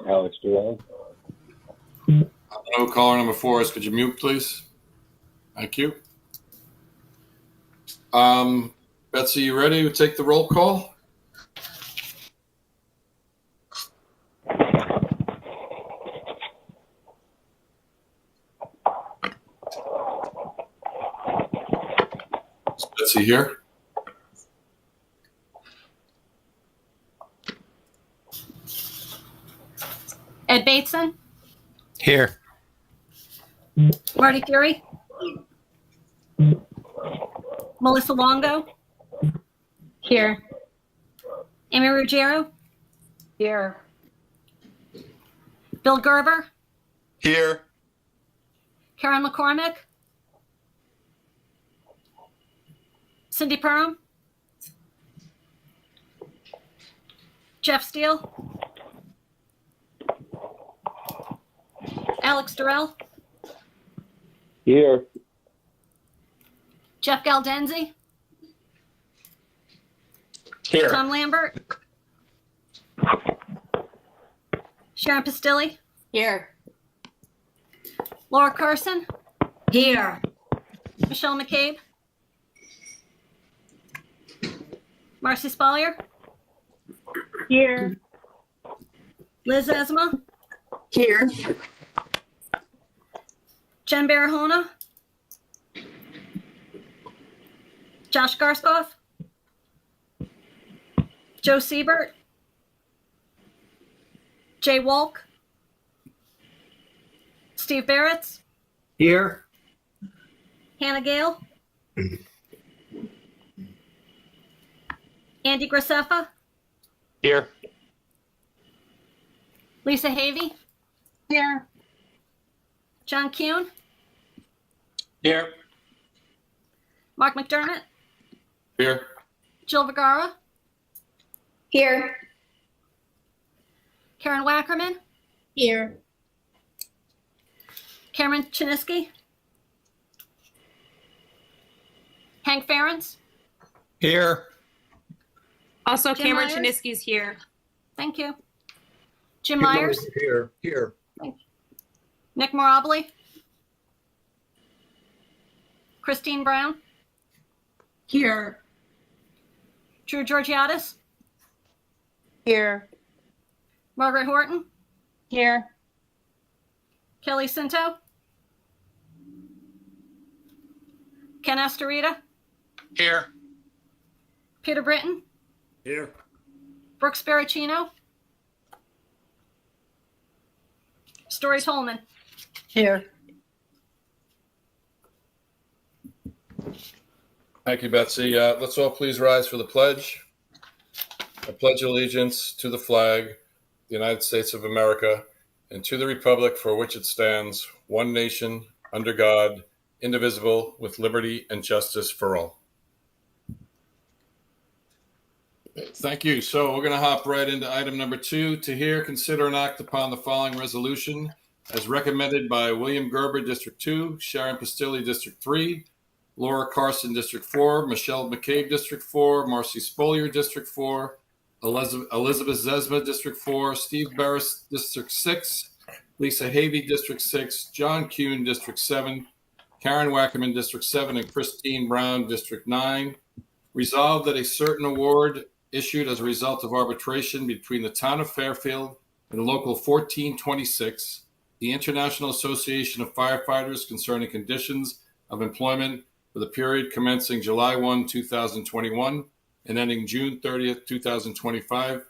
Alex Durrell. Hello, caller number 4 is, could you mute, please? Thank you. Betsy, you ready to take the roll call? Is Betsy here? Ed Bateson, Here. Marty Fury, Melissa Longo, Here. Amy Ruggiero, Here. Bill Gerber, Here. Karen McCormick, Cindy Perham, Jeff Steele, Alex Durrell, Here. Jeff Galdenzi, Here. Tom Lambert, Sharon Pastilli, Here. Laura Carson, Here. Michelle McCabe, Marcy Spalier, Here. Liz Esma, Here. Jen Barahona, Josh Garskoff, Joe Siebert, Jay Walk, Steve Barretts, Here. Hannah Gale, Andy Graceffa, Here. Lisa Havey, Here. John Kuhn, Here. Mark McDermott, Here. Jill Vergara, Here. Karen Wackerman, Here. Cameron Chiniski, Hank Ferentz, Here. Also, Jim Cameron Myers? Chiniski's here. thank you, Jim Myers, Here. Here. Nick Morably, Christine Brown, Here. Drew Georgiadis, Here. Margaret Horton, Here. Kelly Cinto, Ken Astorita, Here. Peter Britton, Here. Brooke Sparacino, Story Tolman. Here. Thank you, Betsy. Let's all please rise for the pledge. I pledge allegiance to the flag, the United States of America, and to the republic for which it stands, one nation, under God, indivisible, with liberty and justice for all. Thank you. So we're going to hop right into item number 2. To hear, consider, and act upon the following resolution as recommended by William Gerber, District 2, Sharon Pastilli, District 3, Laura Carson, District 4, Michelle McCabe, District 4, Marcy Spolier, District 4, Elizabeth Zesma, District 4, Steve Barris, District 6, Lisa Havey, District 6, John Kuhn, District 7, Karen Wackerman, District 7, and Christine Brown, District 9. Resolved that a certain award issued as a result of arbitration between the Town of Fairfield and Local 1426, the International Association of Firefighters concerning conditions of employment for the period commencing July 1, 2021 and ending June 30th, 2025,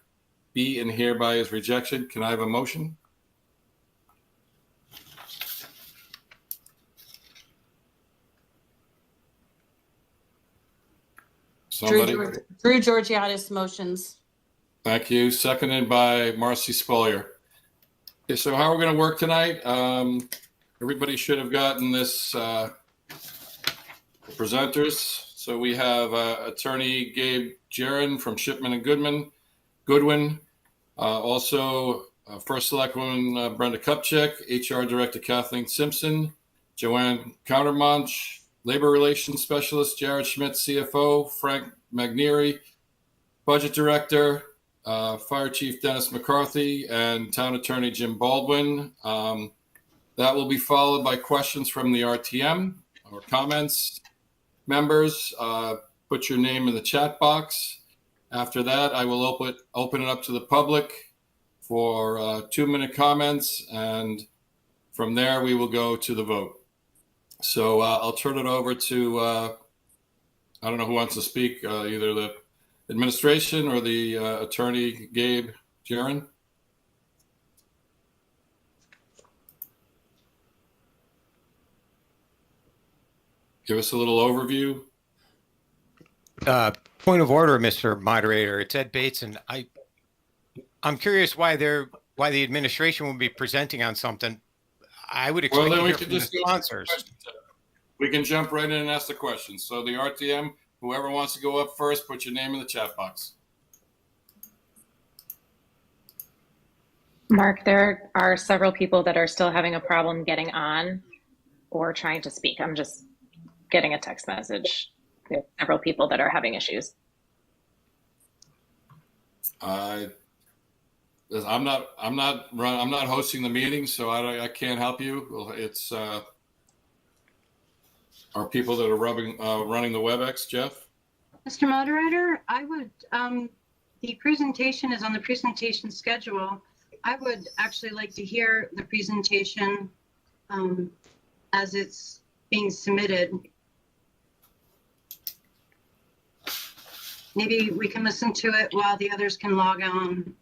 be and hereby is rejected. Can I have a motion? Somebody? Drew Georgiadis motions. Thank you. Seconded by Marcy Spolier. Okay, so how we're going to work tonight? Everybody should have gotten this presenters. So we have attorney Gabe Jaron from Shipman and Goodwin. Also, First Selectwoman Brenda Kupchak, HR Director Kathleen Simpson, Joanne Countermonch, Labor Relations Specialist Jared Schmidt, CFO, Frank Magnieri, Budget Director Fire Chief Dennis McCarthy, and Town Attorney Jim Baldwin. That will be followed by questions from the RTM or comments. Members, put your name in the chat box. After that, I will open it up to the public for 2-minute comments, and from there we will go to the vote. So I'll turn it over to, I don't know who wants to speak, either the administration or the attorney, Gabe Jaron. Give us a little overview. Point of order, Mr. Moderator. It's Ed Bates, and I'm curious why the administration will be presenting on something. I would expect Well, then to we hear can from the just go sponsors. We can jump right in and ask the questions. So the RTM, whoever wants to go up first, put your name in the chat box. Mark, there are several people that are still having a problem getting on or trying to speak. I'm just getting a text message. We have several people that are having issues. I'm not hosting the meeting, so I can't help you. It's our people that are running the WebEx. Jeff? Mr. Moderator, I would, the presentation is on the presentation schedule. I would actually like to hear the presentation as it's being submitted. Maybe we can listen to it while the others can log on.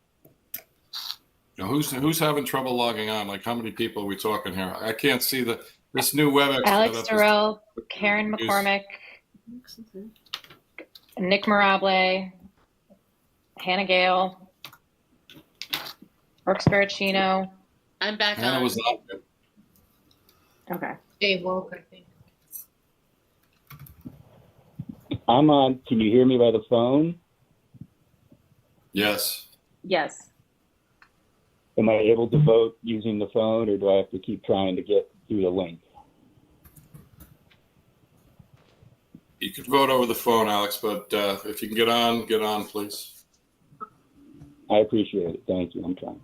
Now, who's having trouble logging on? Like, how many people are we talking here? I can't see this new WebEx. Alex setup Durrell, Karen McCormick, Nick Mirable, Hannah Gale, Brooke Sparacino. I'm back Hannah on. was not good. Okay. Dave woke, I think. I'm on. Can you hear me by the phone? Yes. Yes. Am I able to vote using the phone, or do I have to keep trying to get through the link? You could vote over the phone, Alex, but if you can get on, please. I appreciate it. Thank you. I'm trying.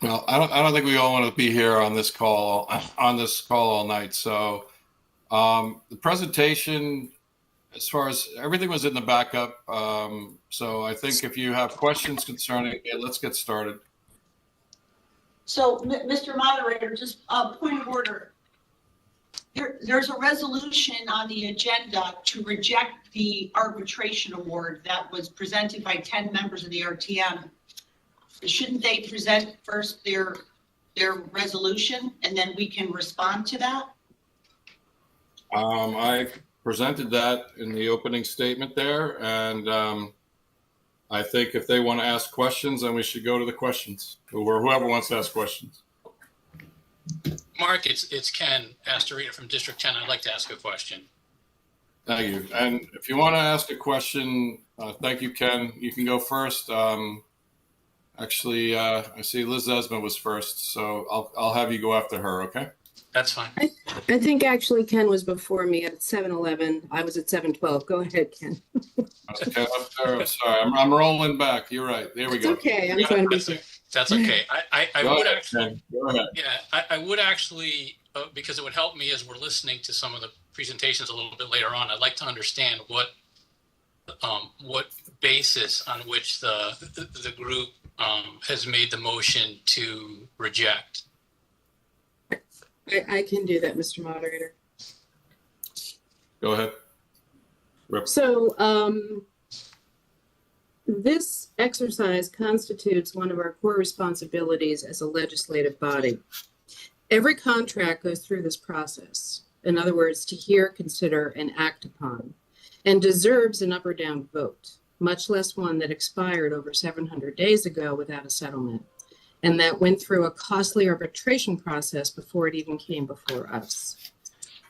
Well, I don't think we all want to be here on this call all night. So the presentation, as far as everything was in the backup. So I think if you have questions concerning it, let's get started. So, Mr. Moderator, just a point of order. There's a resolution on the agenda to reject the arbitration award that was presented by 10 members of the RTM. Shouldn't they present first their resolution and then we can respond to that? I presented that in the opening statement there, and I think if they want to ask questions, then we should go to the questions, or whoever wants to ask questions. Mark, it's Ken Astorita from District 10. I'd like to ask a question. Thank you. And if you want to ask a question, thank you, Ken. You can go first. Actually, I see Liz Esma was first, so I'll have you go after her, okay? That's fine. I think actually Ken was before me at 7:11. I was at 7:12. Go ahead, Ken. Okay, up there. I'm sorry. I'm rolling back. You're right. There we It's go. okay. I'm trying to be. That's okay. I Go would ahead, actually, Ken. Go ahead. yeah, I would actually, because it would help me as we're listening to some of the presentations a little bit later on. I'd like to understand what basis on which the group has made the motion to reject. I can do that, Mr. Moderator. Go ahead. So This exercise constitutes one of our core responsibilities as a legislative body. Every contract goes through this process. In other words, to hear, consider, and act upon, and deserves an up or down vote, much less one that expired over 700 days ago without a settlement, and that went through a costly arbitration process before it even came before us.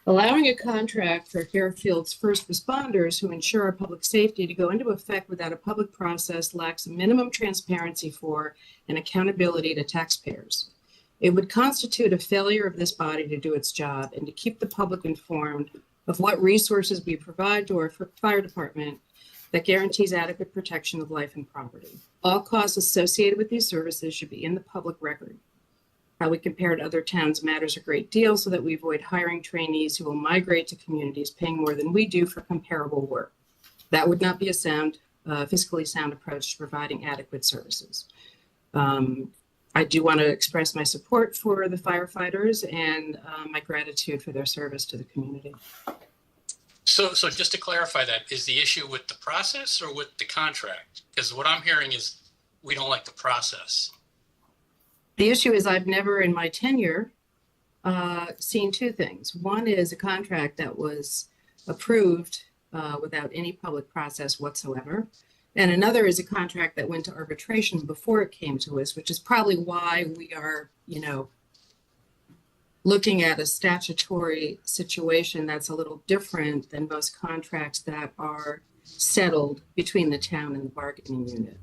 Allowing a contract for Fairfield's first responders who ensure our public safety to go into effect without a public process lacks a minimum transparency for and accountability to taxpayers. It would constitute a failure of this body to do its job and to keep the public informed of what resources we provide to our fire department that guarantees adequate protection of life and property. All costs associated with these services should be in the public record. How we compare to other towns matters a great deal so that we avoid hiring trainees who will migrate to communities paying more than we do for comparable work. That would not be a fiscally sound approach to providing adequate services. I do want to express my support for the firefighters and my gratitude for their service to the community. So just to clarify that, is the issue with the process or with the contract? Because what I'm hearing is we don't like the process. The issue is I've never in my tenure seen two things. One is a contract that was approved without any public process whatsoever. And another is a contract that went to arbitration before it came to us, which is probably why we are, looking at a statutory situation that's a little different than most contracts that are settled between the town and the bargaining unit.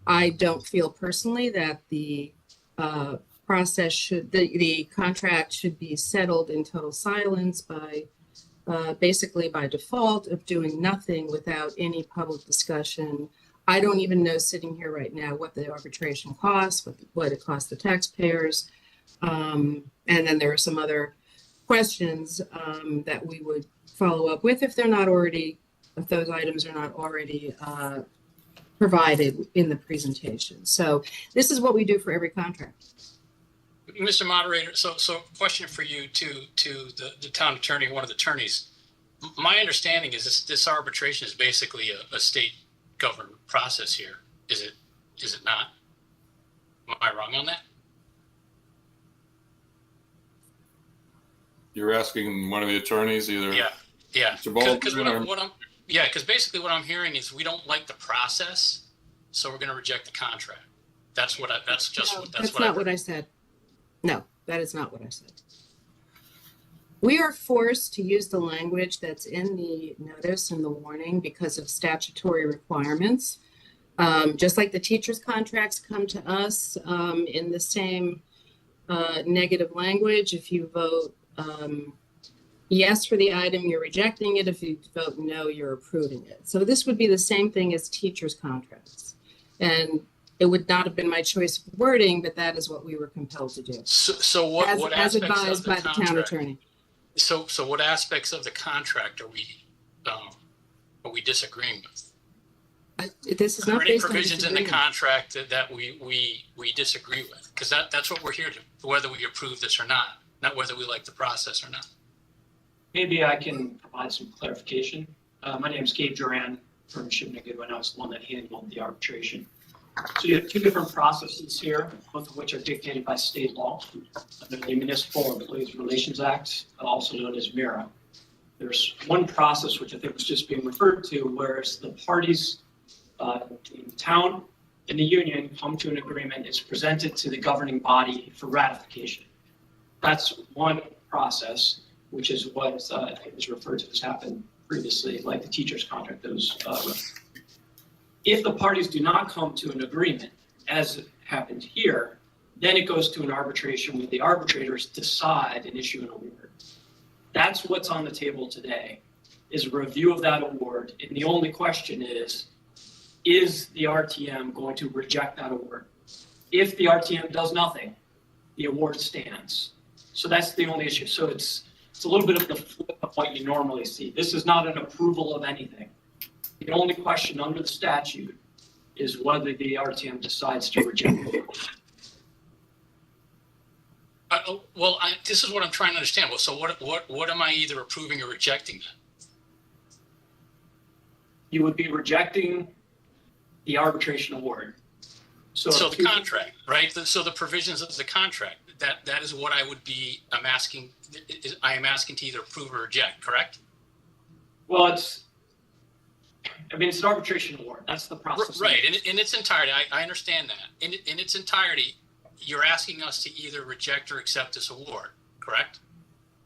I don't feel personally that the the contract should be settled in total silence by basically by default of doing nothing without any public discussion. I don't even know sitting here right now what the arbitration costs, what it costs the taxpayers. And then there are some other questions that we would follow up with if those items are not already provided in the presentation. So this is what we do for every contract. Mr. Moderator, so question for you to the town attorney, one of the attorneys. My understanding is this arbitration is basically a state government process here. Is it not? Am I wrong on that? You're asking one of the attorneys, either. Yeah. Mr. Baldwin, Because basically what I'm hearing is we don't like the process, so we're going to reject the contract. That's not what I said. No, that is not what I said. We are forced to use the language that's in the notice and the warning because of statutory requirements. Just like the teachers' contracts come to us in the same negative language. If you vote yes for the item, you're rejecting it. If you vote no, you're approving it. So this would be the same thing as teachers' contracts. And it would not have been my choice of wording, but that is what we were compelled to do. So what as aspects advised of the by the town contract? attorney. So what aspects of the contract are we disagreeing with? This is Are not there any based on provisions in the disagreement. contract that we disagree with? Because that's what we're here to, whether we approve this or not whether we like the process or not. Maybe I can provide some clarification. My name is Gabe Duran from Shipman Goodwin. I was the one that handled the arbitration. So you have two different processes here, both of which are dictated by state law under the Municipal Employees Relations Act, also known as MIRA. There's one process which I think was just being referred to, whereas the parties in the town and the union come to an agreement, it's presented to the governing body for ratification. That's one process, which is what I think was referred to as happened previously, like the teacher's contract that was if the parties do not come to an agreement, as happened here, then it goes to an arbitration where the arbitrators decide and issue an award. That's what's on the table today, is a review of that award. And the only question is the RTM going to reject that award? If the RTM does nothing, the award stands. So that's the only issue. So it's a little bit of the flip of what you normally see. This is not an approval of anything. The only question under the statute is whether the RTM decides to reject it. This is what I'm trying to understand. Well, so what am I either approving or rejecting? You would be rejecting the arbitration award. So the contract, right? So the provisions of the contract, that is what I am asking to either approve or reject, correct? Well, it's an arbitration award. That's the process. Right. In its entirety, I understand that. In its entirety, you're asking us to either reject or accept this award, correct?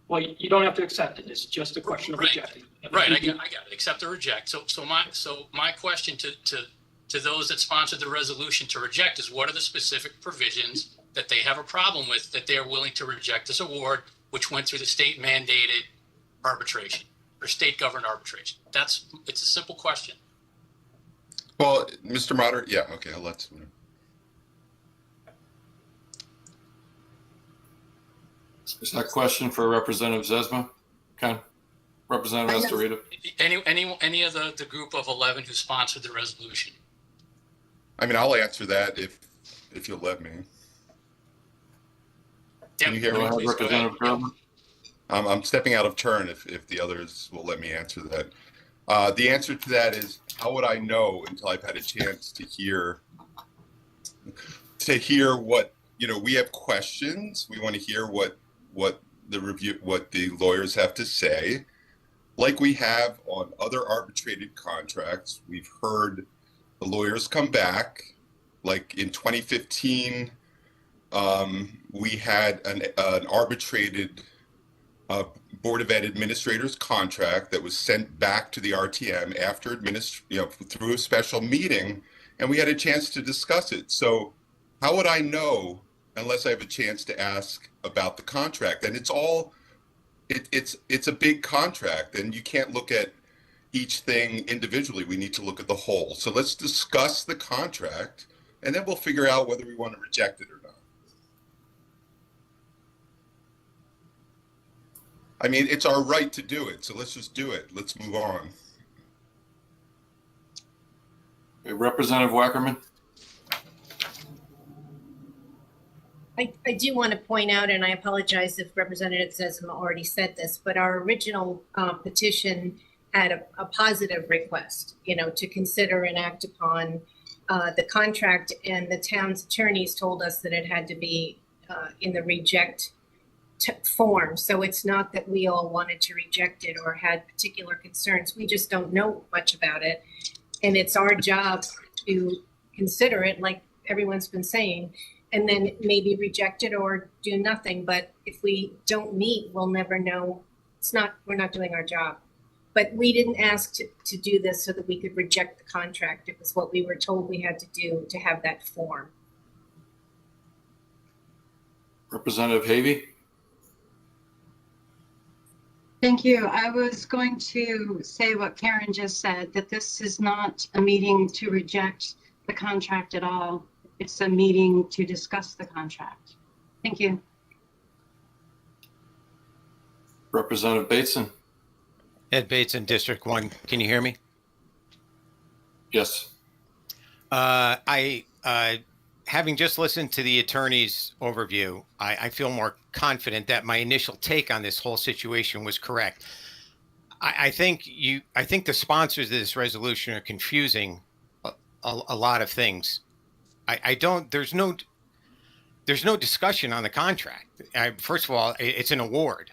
Well, you don't have to accept it. It's just a question of rejecting. Right. I got it. Accept or reject. So my question to those that sponsored the resolution to reject is, what are the specific provisions that they have a problem with that they are willing to reject this award, which went through the state mandated arbitration or state governed arbitration? It's a simple question. Well, Mr. Moderator, yeah, okay, I'll let. Is that question for Representative Zesma? Ken? Representative Estorita? Any of the group of 11 who sponsored the resolution? I mean, I'll answer that if you'll let me. Can you hear me? Representative Gerber? I'm stepping out of turn if the others will let me answer that. The answer to that is, how would I know until I've had a chance to hear what, we have questions. We want to hear what the lawyers have to say. Like we have on other arbitrated contracts, we've heard the lawyers come back. Like in 2015, we had an arbitrated Board of Ed administrators contract that was sent back to the RTM after through a special meeting, and we had a chance to discuss it. So how would I know unless I have a chance to ask about the contract? And it's a big contract, and you can't look at each thing individually. We need to look at the whole. So let's discuss the contract, and then we'll figure out whether we want to reject it or not. I mean, it's our right to do it, so let's just do it. Let's move on. Okay, Representative Wackerman? I do want to point out, and I apologize if Representative Zesma already said this, but our original petition had a positive request, to consider and act upon the contract, and the town's attorneys told us that it had to be in the reject form. So it's not that we all wanted to reject it or had particular concerns. We just don't know much about it. And it's our job to consider it, like everyone's been saying, and then maybe reject it or do nothing. But if we don't meet, we'll never know. We're not doing our job. But we didn't ask to do this so that we could reject the contract. It was what we were told we had to do to have that form. Representative Havey? Thank you. I was going to say what Karen just said, that this is not a meeting to reject the contract at all. It's a meeting to discuss the contract. Thank you. Representative Bateson? Ed Bateson, District 1. Can you hear me? Yes. Having just listened to the attorney's overview, I feel more confident that my initial take on this whole situation was correct. I think the sponsors of this resolution are confusing a lot of things. There's no discussion on the contract. First of all, it's an award.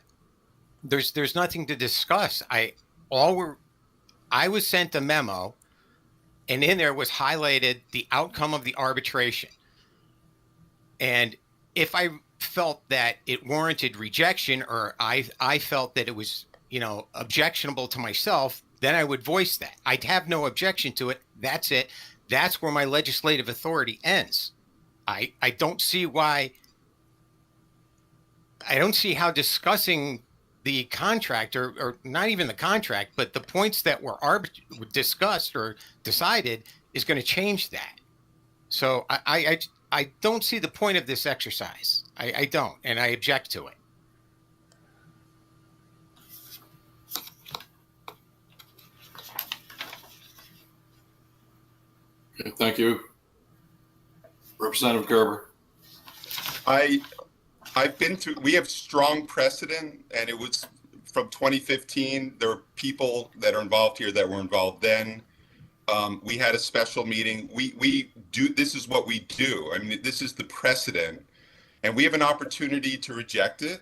There's nothing to discuss. I was sent a memo, and in there was highlighted the outcome of the arbitration. And if I felt that it warranted rejection, or I felt that it was, objectionable to myself, then I would voice that. I'd have no objection to it. That's it. That's where my legislative authority ends. I don't see how discussing the contract or not even the contract, but the points that were discussed or decided is going to change that. So I don't see the point of this exercise. I don't, and I object to it. Okay, thank you. Representative Gerber? We have strong precedent, and it was from 2015. There were people that are involved here that were involved then. We had a special meeting. We do, this is what we do. I mean, this is the precedent, and we have an opportunity to reject it,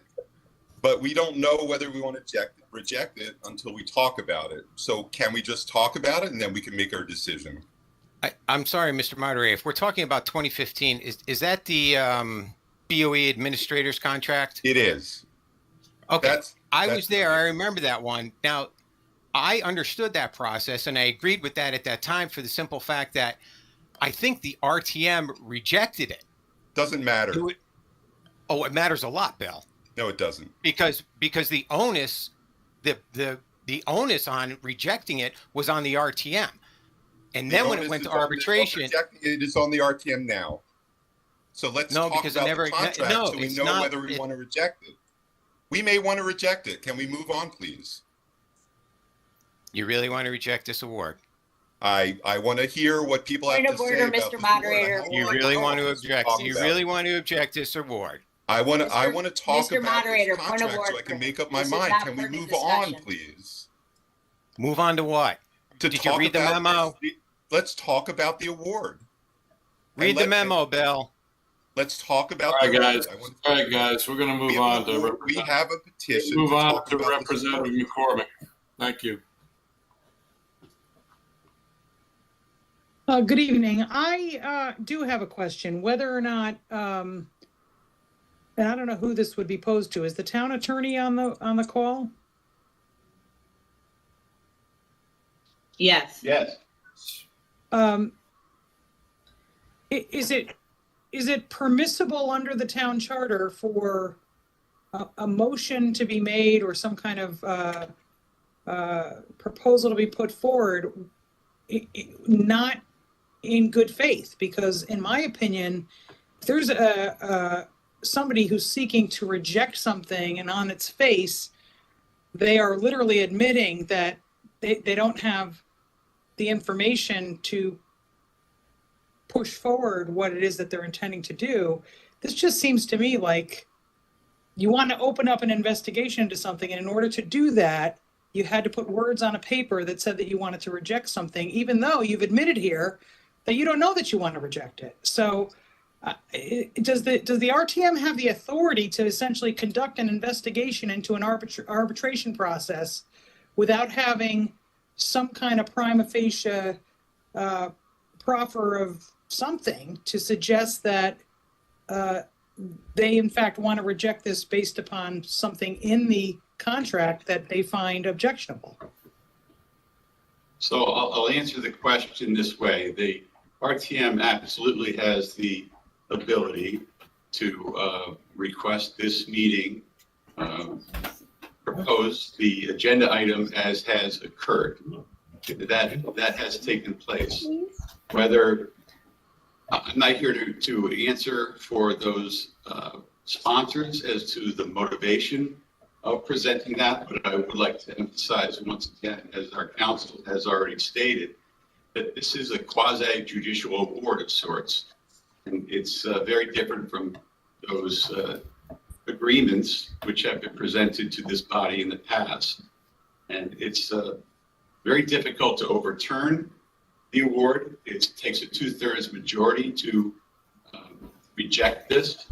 but we don't know whether we want to reject it until we talk about it. So can we just talk about it and then we can make our decision? I'm sorry, Mr. Moderator. If we're talking about 2015, is that the BOE administrator's contract? It is. Okay. I was there. I remember that one. Now, I understood that process and I agreed with that at that time for the simple fact that I think the RTM rejected it. Doesn't matter. It matters a lot, Bill. No, it doesn't. Because the onus, the onus on rejecting it was on the RTM. And then when it went to arbitration, it is on the RTM now. So let's talk about the contract so we know whether we want to reject it. We may want to reject it. Can we move on, please? You really want to reject this award? I want to hear what people have to say about Mr. Moderator. You really want to object? You really want to object this award? I want to talk Mr. about Moderator, this point of contract so I order. can make up my This is mind. not Can we for move discussion. on, please? Move on to what? Did you read the memo? Let's talk about the award. Read the memo, Bill. Let's talk about All right, guys. We're going to move on to. We have a petition. Move on to Representative McCormick. Thank you. Good evening. I do have a question, whether or not, and I don't know who this would be posed to. Is the town attorney on the call? Yes. Yes. Is it permissible under the town charter for a motion to be made or some kind of proposal to be put forward, not in good faith? Because in my opinion, if there's somebody who's seeking to reject something and on its face, they are literally admitting that they don't have the information to push forward what it is that they're intending to do. This just seems to me like you want to open up an investigation into something, and in order to do that, you had to put words on a paper that said that you wanted to reject something, even though you've admitted here that you don't know that you want to reject it. So does the RTM have the authority to essentially conduct an investigation into an arbitration process without having some kind of prima facie proffer of something to suggest that they in fact want to reject this based upon something in the contract that they find objectionable? So I'll answer the question this way. The RTM absolutely has the ability to request this meeting, propose the agenda item as has occurred. That has taken place. Whether I'm not here to answer for those sponsors as to the motivation of presenting that, but I would like to emphasize once again, as our counsel has already stated, that this is a quasi-judicial award of sorts, and it's very different from those agreements which have been presented to this body in the past. And it's very difficult to overturn the award. It takes a 2/3 majority to reject this,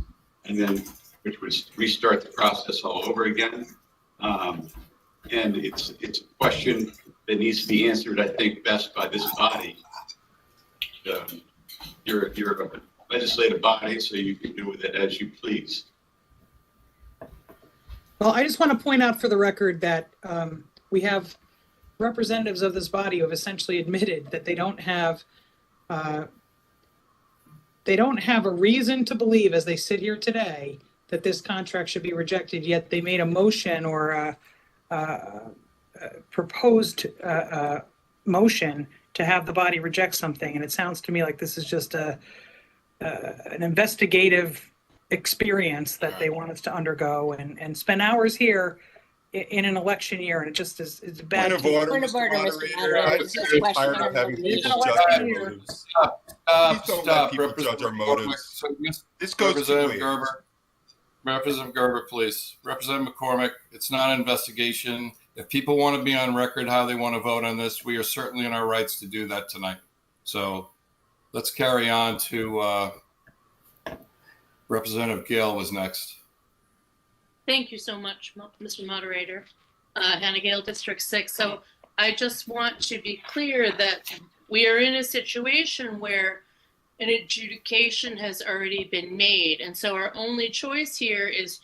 and then which would restart the process all over again. And it's a question that needs to be answered, I think, best by this body. You're a legislative body, so you can do with it as you please. Well, I just want to point out for the record that we have representatives of this body who have essentially admitted that they don't have a reason to believe, as they sit here today, that this contract should be rejected, yet they made a motion or a proposed motion to have the body reject something. And it sounds to me like this is just an investigative experience that they want us to undergo and spend hours here in an election year, and it just is a bad. Point of order, Point of order, Mr. Moderator. I'm This is very question tired of on having the people meeting. judge our motives. Please don't let people judge our motives. This goes two Representative ways. Gerber. Representative Gerber, please. Representative McCormick, it's not an investigation. If people want to be on record how they want to vote on this, we are certainly in our rights to do that tonight. So let's carry on to Representative Gale was next. Thank you so much, Mr. Moderator. Hannah Gale, District 6. So I just want to be clear that we are in a situation where an adjudication has already been made. And so our only choice here is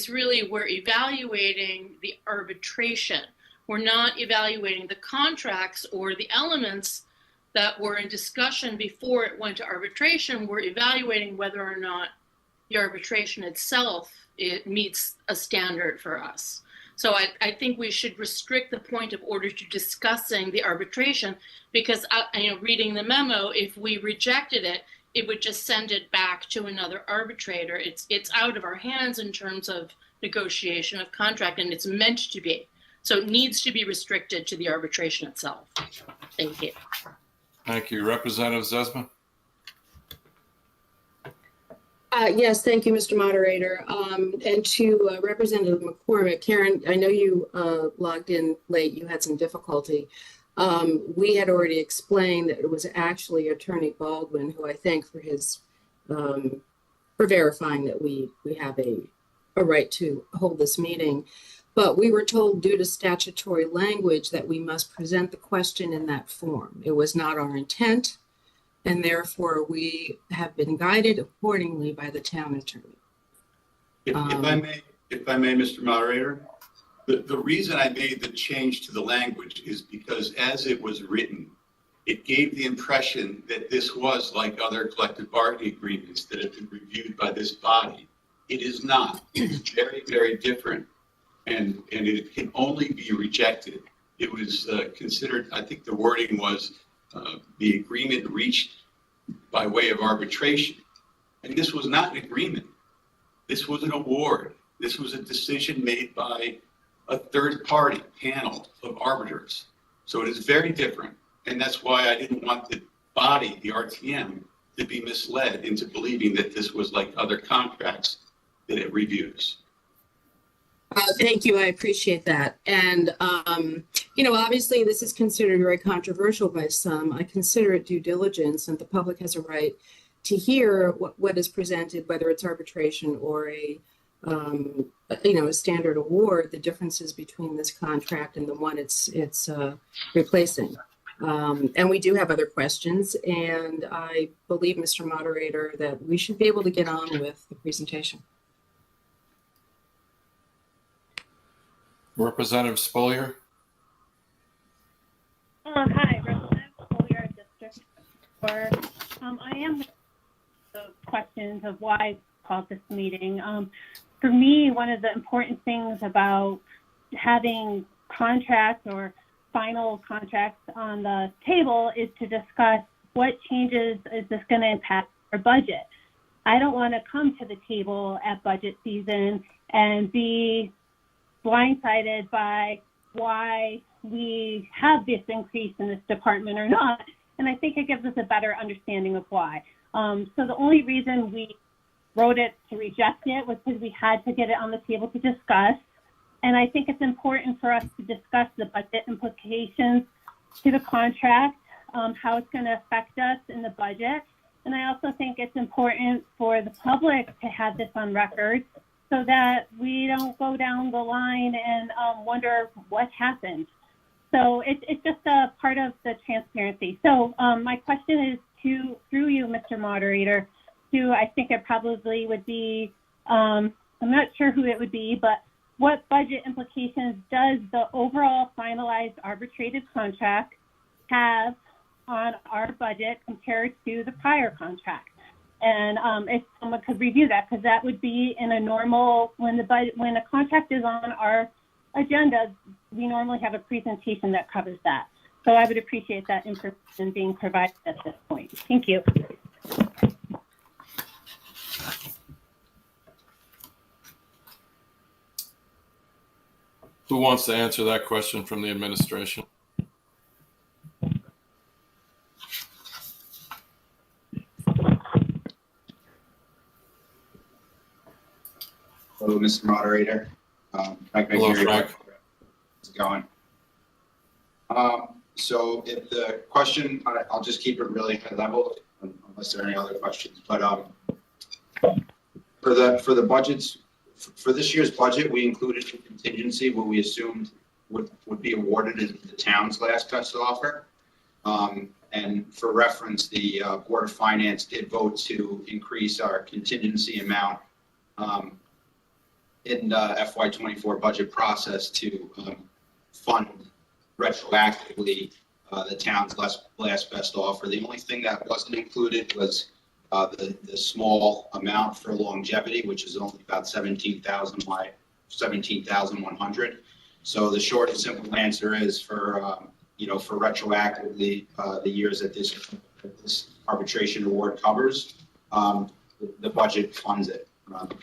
we're evaluating the arbitration. We're not evaluating the contracts or the elements that were in discussion before it went to arbitration. We're evaluating whether or not the arbitration itself, it meets a standard for us. So I think we should restrict the point of order to discussing the arbitration, because reading the memo, if we rejected it, it would just send it back to another arbitrator. It's out of our hands in terms of negotiation of contract, and it's meant to be. So it needs to be restricted to the arbitration itself. Thank you. Thank you. Representative Zesma. Yes, thank you, Mr. Moderator. And to Representative McCormick, Karen, I know you logged in late. You had some difficulty. We had already explained that it was actually Attorney Baldwin, who I thank for his for verifying that we have a right to hold this meeting. But we were told, due to statutory language, that we must present the question in that form. It was not our intent, and therefore we have been guided accordingly by the town attorney. If I may, Mr. Moderator, the reason I made the change to the language is because as it was written, it gave the impression that this was like other collective bargaining agreements that have been reviewed by this body. It is not. It's very, very different, and it can only be rejected. It was considered, I think the wording was, the agreement reached by way of arbitration. And this was not an agreement. This was an award. This was a decision made by a third-party panel of arbiters. So it is very different. And that's why I didn't want the body, the RTM, to be misled into believing that this was like other contracts that it reviews. Thank you. I appreciate that. And, obviously this is considered very controversial by some. I consider it due diligence, and the public has a right to hear what is presented, whether it's arbitration or a standard award, the differences between this contract and the one it's replacing. And we do have other questions, and I believe, Mr. Moderator, that we should be able to get on with the presentation. Representative Spolier. Hi, Representative Spolier, District 4. I am the questions of why I called this meeting. For me, one of the important things about having contracts or final contracts on the table is to discuss what changes is this going to impact our budget. I don't want to come to the table at budget season and be blindsided by why we have this increase in this department or not. And I think it gives us a better understanding of why. So the only reason we wrote it to reject it was because we had to get it on the table to discuss. And I think it's important for us to discuss the budget implications to the contract, how it's going to affect us in the budget. And I also think it's important for the public to have this on record so that we don't go down the line and wonder what happened. So it's just a part of the transparency. So my question is through you, Mr. Moderator, I think it probably would be, I'm not sure who it would be, but what budget implications does the overall finalized arbitrated contract have on our budget compared to the prior contract? And if someone could review that, because that would be in a normal, when a contract is on our agenda, we normally have a presentation that covers that. So I would appreciate that information being provided at this point. Thank you. Who wants to answer that question from the administration? Hello, Mr. Moderator. Hello, Frank. it going? So if the question, I'll just keep it really high level unless there are any other questions. But for the budgets, for this year's budget, we included a contingency what we assumed would be awarded in the town's last best offer. And for reference, the Board of Finance did vote to increase our contingency amount in the FY24 budget process to fund retroactively the town's last best offer. The only thing that wasn't included was the small amount for longevity, which is only about 17,100. So the short and simple answer is for for retroactively the years that this arbitration award covers, the budget funds it. That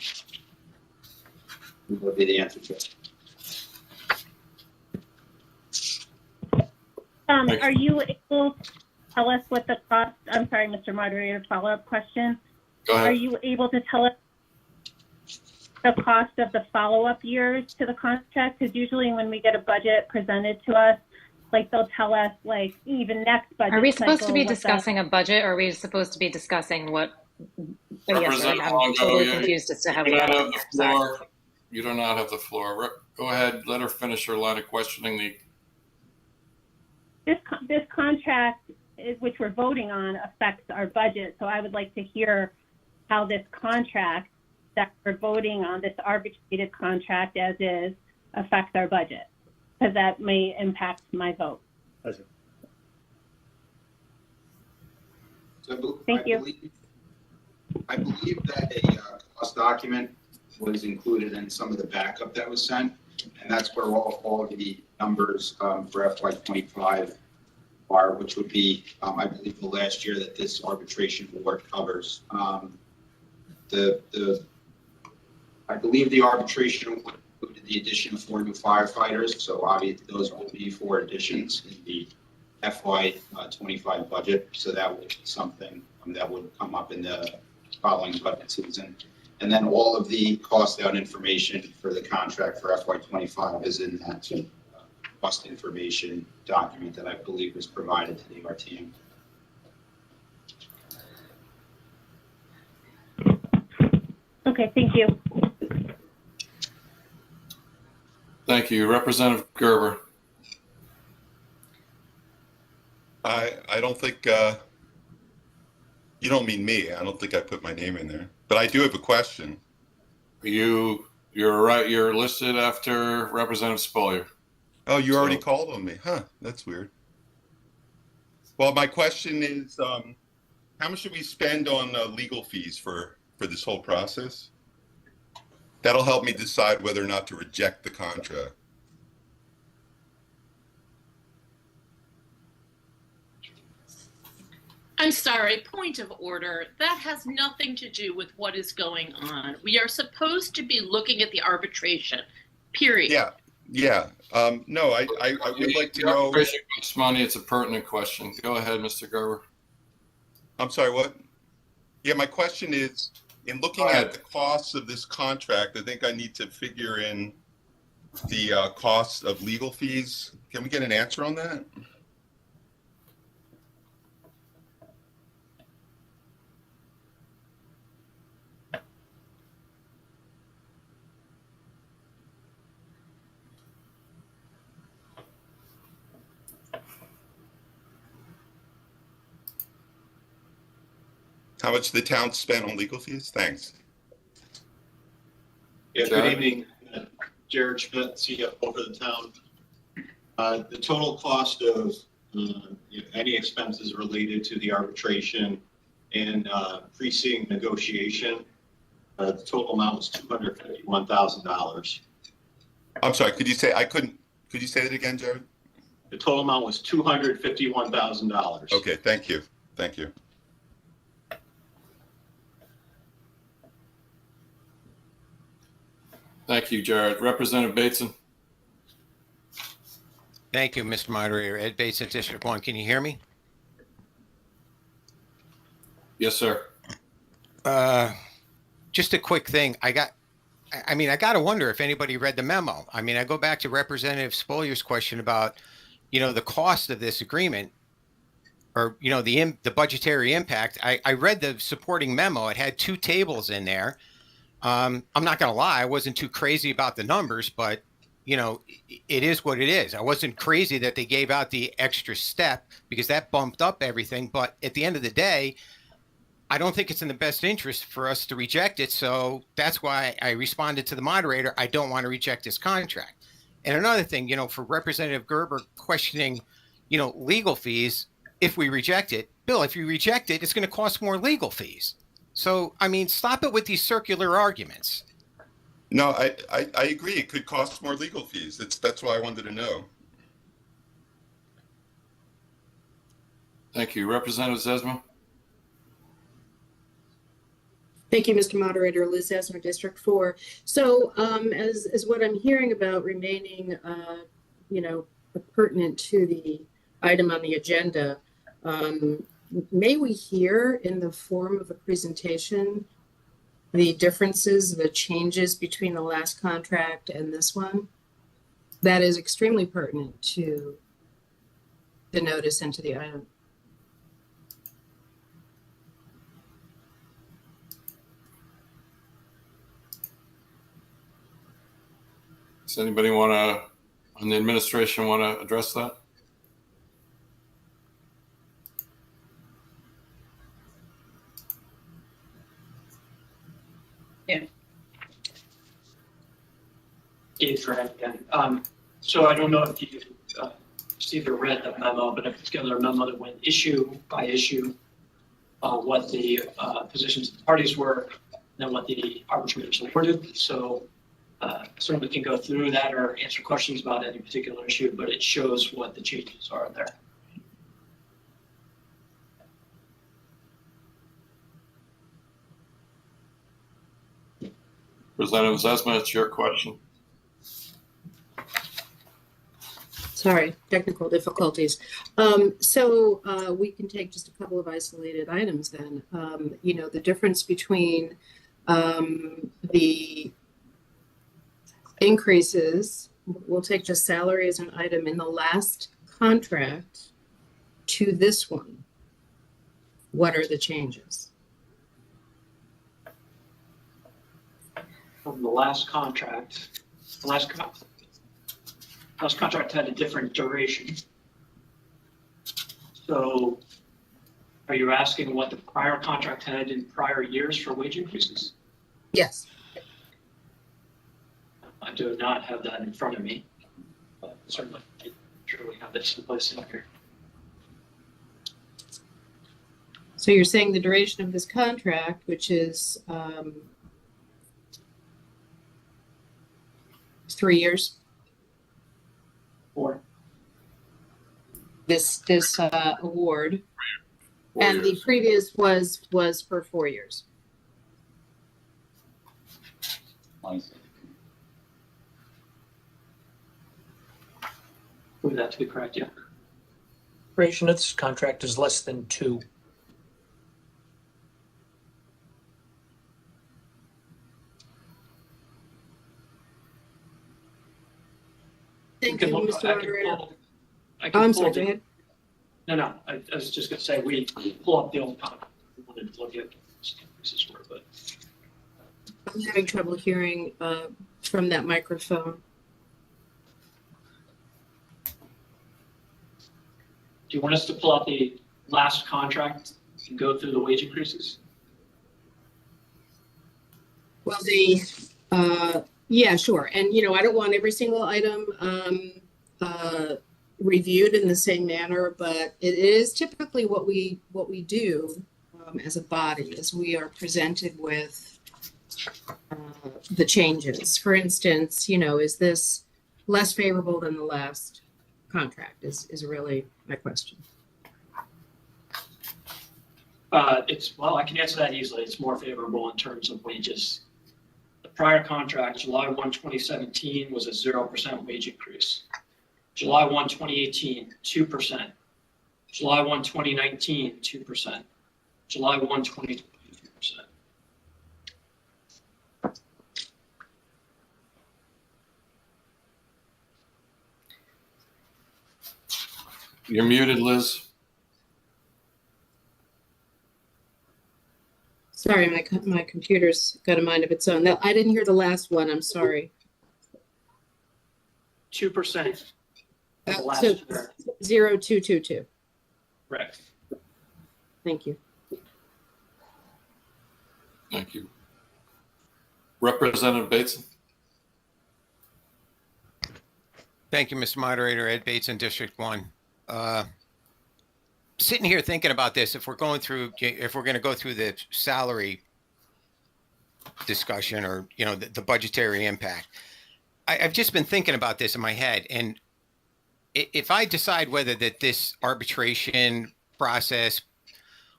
would be the answer to it. Are you able to tell us what the cost, I'm sorry, Mr. Moderator, follow-up question. Go ahead. Are you able to tell us the cost of the follow-up years to the contract? Because usually when we get a budget presented to us, like they'll tell us like even next budget. Are we supposed to be cycle, discussing a budget, or are we supposed to be discussing what? Representative I'm Longo, totally confused as to how you we do got not have there. the floor. You do not have the floor. Go ahead. Let her finish her line of questioning. This contract, which we're voting on, affects our budget. So I would like to hear how this contract that we're voting on, this arbitrated contract as is, affects our budget, because that may impact my vote. So Thank you. I believe that a cost document was included in some of the backup that was sent, and that's where all of the numbers for FY25 are, which would be, I believe, the last year that this arbitration award covers. I believe the arbitration award included the addition of 4 new firefighters, so obviously those will be 4 additions in the FY25 budget, so that would be something that would come up in the following budget season. And then all of the cost out information for the contract for FY25 is in that cost information document that I believe was provided to the RTM. Okay, thank you. Thank you. Representative Gerber. I don't think, you don't mean me. I don't think I put my name in there, but I do have a question. You're right. You're listed after Representative Spolier. Oh, you already called on me. Huh, that's weird. Well, my question is, how much should we spend on legal fees for this whole process? That'll help me decide whether or not to reject the contract. I'm sorry, point of order. That has nothing to do with what is going on. We are supposed to be looking at the arbitration, period. Yeah. No, I would like to know. Arbitration costs money. It's a pertinent question. Go ahead, Mr. Gerber. I'm sorry, what? Yeah, my question is, in looking at the costs of this contract, I think I need to figure in the costs of legal fees. Can we get an answer on that? How much the town spent on legal fees? Thanks. Yeah, good evening. Jared Schmidt, CFO for the town. The total cost of any expenses related to the arbitration and preceding negotiation, the total amount was $251,000. I'm sorry, could you say that again, Jared? The total amount was $251,000. Okay, thank you. Thank you. Thank you, Jared. Representative Bateson. Thank you, Mr. Moderator. Ed Bateson, District 1. Can you hear me? Yes, sir. Just a quick thing. I got I mean, I got to wonder if anybody read the memo. I mean, I go back to Representative Spoilier's question about, the cost of this agreement, or, the budgetary impact. I read the supporting memo. It had 2 tables in there. I'm not going to lie. I wasn't too crazy about the numbers, but, it is what it is. I wasn't crazy that they gave out the extra step because that bumped up everything. But at the end of the day, I don't think it's in the best interest for us to reject it. So that's why I responded to the moderator. I don't want to reject this contract. And another thing, for Representative Gerber questioning, legal fees, if we reject it, Bill, if you reject it, it's going to cost more legal fees. So, I mean, stop it with these circular arguments. No, I agree. It could cost more legal fees. That's why I wanted to know. Thank you. Representative Zesma. Thank you, Mr. Moderator. Liz Esmer, District 4. So as what I'm hearing about remaining, pertinent to the item on the agenda, may we hear in the form of a presentation the differences, the changes between the last contract and this one? That is extremely pertinent to the notice and to the item. Does anybody on the administration want to address that? Yeah. Gabe Grant again. So I don't know if you received or read the memo, but I put together a memo that went issue by issue, what the positions of the parties were, and then what the arbitrators awarded. So certainly can go through that or answer questions about any particular issue, but it shows what the changes are there. Representative Zesma, it's your question. Sorry, technical difficulties. So we can take just a couple of isolated items then. The difference between the increases, we'll take just salary as an item in the last contract to this one. What are the changes? From the last contract, last contract had a different duration. So are you asking what the prior contract had in prior years for wage increases? Yes. I do not have that in front of me, but certainly I'm sure we have this in place in here. So you're saying the duration of this contract, which is 3 years? 4. This award, 4 and years. the previous was for 4 years. Would that to be correct? Yeah. Duration of this contract is less than 2. Thank you, Mr. Moderator. I'm sorry, go ahead. No. I was just going to say we pull up the old contract. We wanted to look at what increases were, but I'm having trouble hearing from that microphone. do you want us to pull out the last contract and go through the wage increases? Well, yeah, sure. And, I don't want every single item reviewed in the same manner, but it is typically what we do as a body, as we are presented with the changes. For instance, is this less favorable than the last contract is really my question. Well, I can answer that easily. It's more favorable in terms of wages. The prior contract, July 1, 2017, was a 0% wage increase. July 1, 2018, 2%. July 1, 2019, 2%. July 1, 2020, 2%. You're muted, Liz. Sorry, my computer's got a mind of its own. I didn't hear the last one. I'm sorry. 2%. So 0222. Correct. Thank you. Thank you. Representative Bateson. Thank you, Mr. Moderator. Ed Bates in District 1. Sitting here thinking about this, if we're going to go through the salary discussion or, the budgetary impact, I've just been thinking about this in my head. And if I decide whether this arbitration process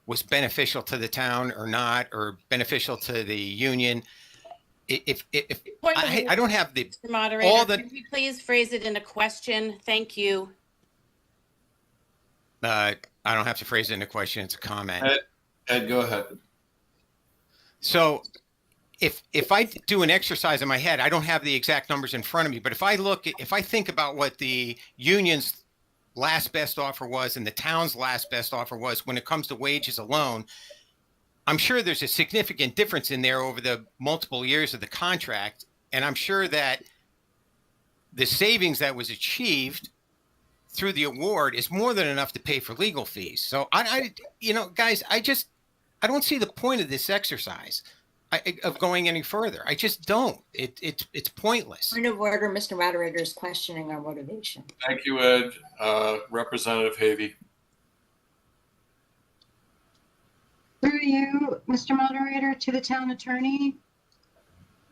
was beneficial to the town or not, or beneficial to the union, I don't have the Mr. Moderator, can you please phrase it in a question? Thank you. I don't have to phrase it in a question. It's a comment. Ed, go ahead. So if I do an exercise in my head, I don't have the exact numbers in front of me, but if I think about what the union's last best offer was and the town's last best offer was when it comes to wages alone, I'm sure there's a significant difference in there over the multiple years of the contract. And I'm sure that the savings that was achieved through the award is more than enough to pay for legal fees. So guys, I don't see the point of this exercise of going any further. I just don't. It's pointless. Point of order, Mr. Moderator is questioning our motivation. Thank you, Ed. Representative Havey. Through you, Mr. Moderator, to the town attorney,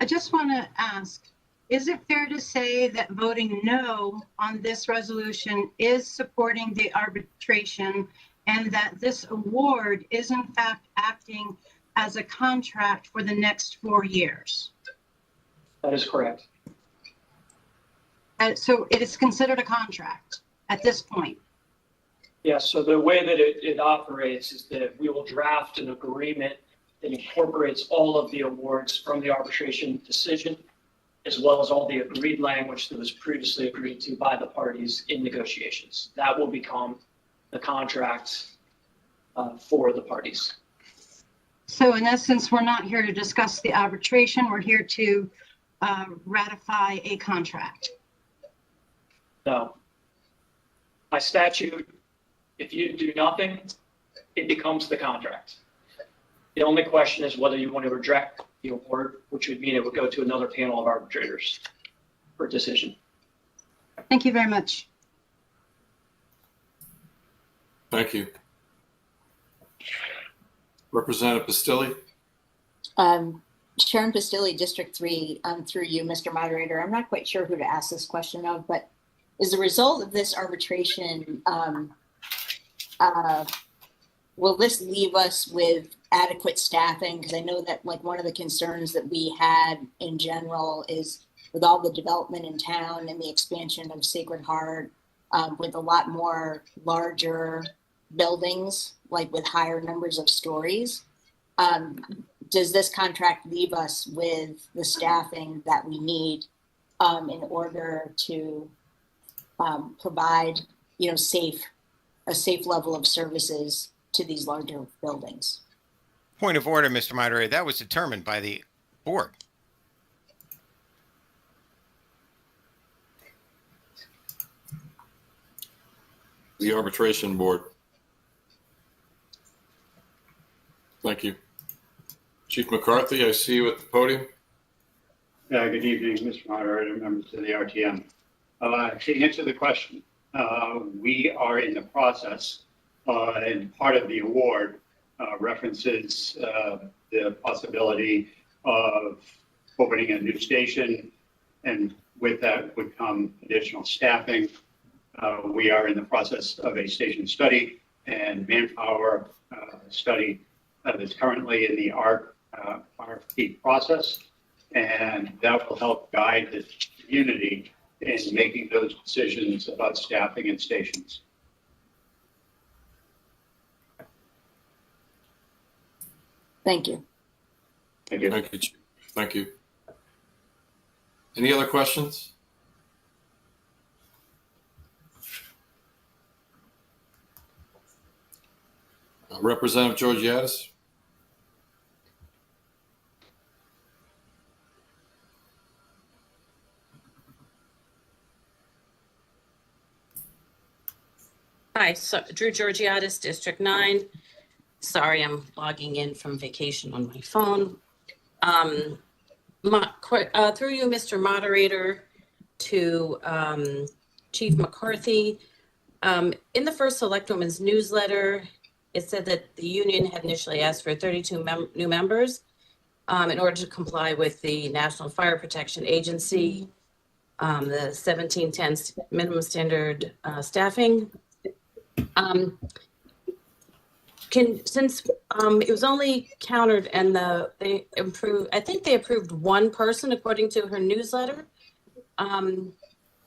I just want to ask, is it fair to say that voting no on this resolution is supporting the arbitration and that this award is in fact acting as a contract for the next 4 years? That is correct. So it is considered a contract at this point? Yes, so the way that it operates is that we will draft an agreement that incorporates all of the awards from the arbitration decision, as well as all the agreed language that was previously agreed to by the parties in negotiations. That will become the contract for the parties. So in essence, we're not here to discuss the arbitration. We're here to ratify a contract. No. By statute, if you do nothing, it becomes the contract. The only question is whether you want to reject the award, which would mean it would go to another panel of arbitrators for decision. Thank you very much. Thank you. Representative Pastilli. Sharon Pastilli, District 3, through you, Mr. Moderator. I'm not quite sure who to ask this question of, but as a result of this arbitration, will this leave us with adequate staffing? Because I know that one of the concerns that we had in general is with all the development in town and the expansion of Sacred Heart, with a lot more larger buildings, with higher numbers of stories. Does this contract leave us with the staffing that we need in order to provide, a safe level of services to these larger buildings? Point of order, Mr. Moderator. That was determined by the board. The arbitration board. Thank you. Chief McCarthy, I see you at the podium. Good evening, Mr. Moderator, members of the RTM. To answer the question, we are in the process, and part of the award references the possibility of opening a new station, and with that would come additional staffing. We are in the process of a station study and manpower study that's currently in the RFP process, and that will help guide the community in making those decisions about staffing and stations. Thank you. Thank you. Thank you, Chief. Thank you. Any other questions? Representative Georgiadis? Hi, so Drew Georgiadis, District 9. Sorry, I'm logging in from vacation on my phone. Through you, Mr. Moderator, to Chief McCarthy. In the first Selectwoman's newsletter, it said that the union had initially asked for 32 new members in order to comply with the National Fire Protection Agency, the 1710 minimum standard staffing. Since it was only countered and they improved, I think they approved one person according to her newsletter.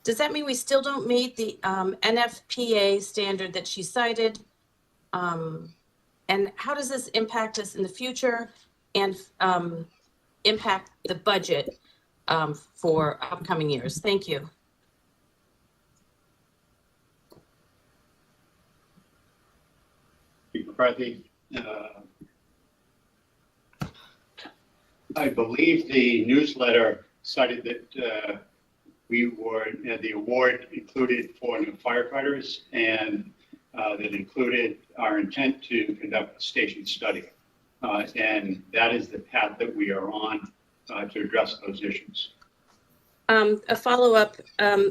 Does that mean we still don't meet the NFPA standard that she cited? And how does this impact us in the future and impact the budget for upcoming years? Thank you. McCarthy. I believe the newsletter cited that the award included 4 new firefighters and that included our intent to conduct a station study. And that is the path that we are on to address those issues. A follow-up,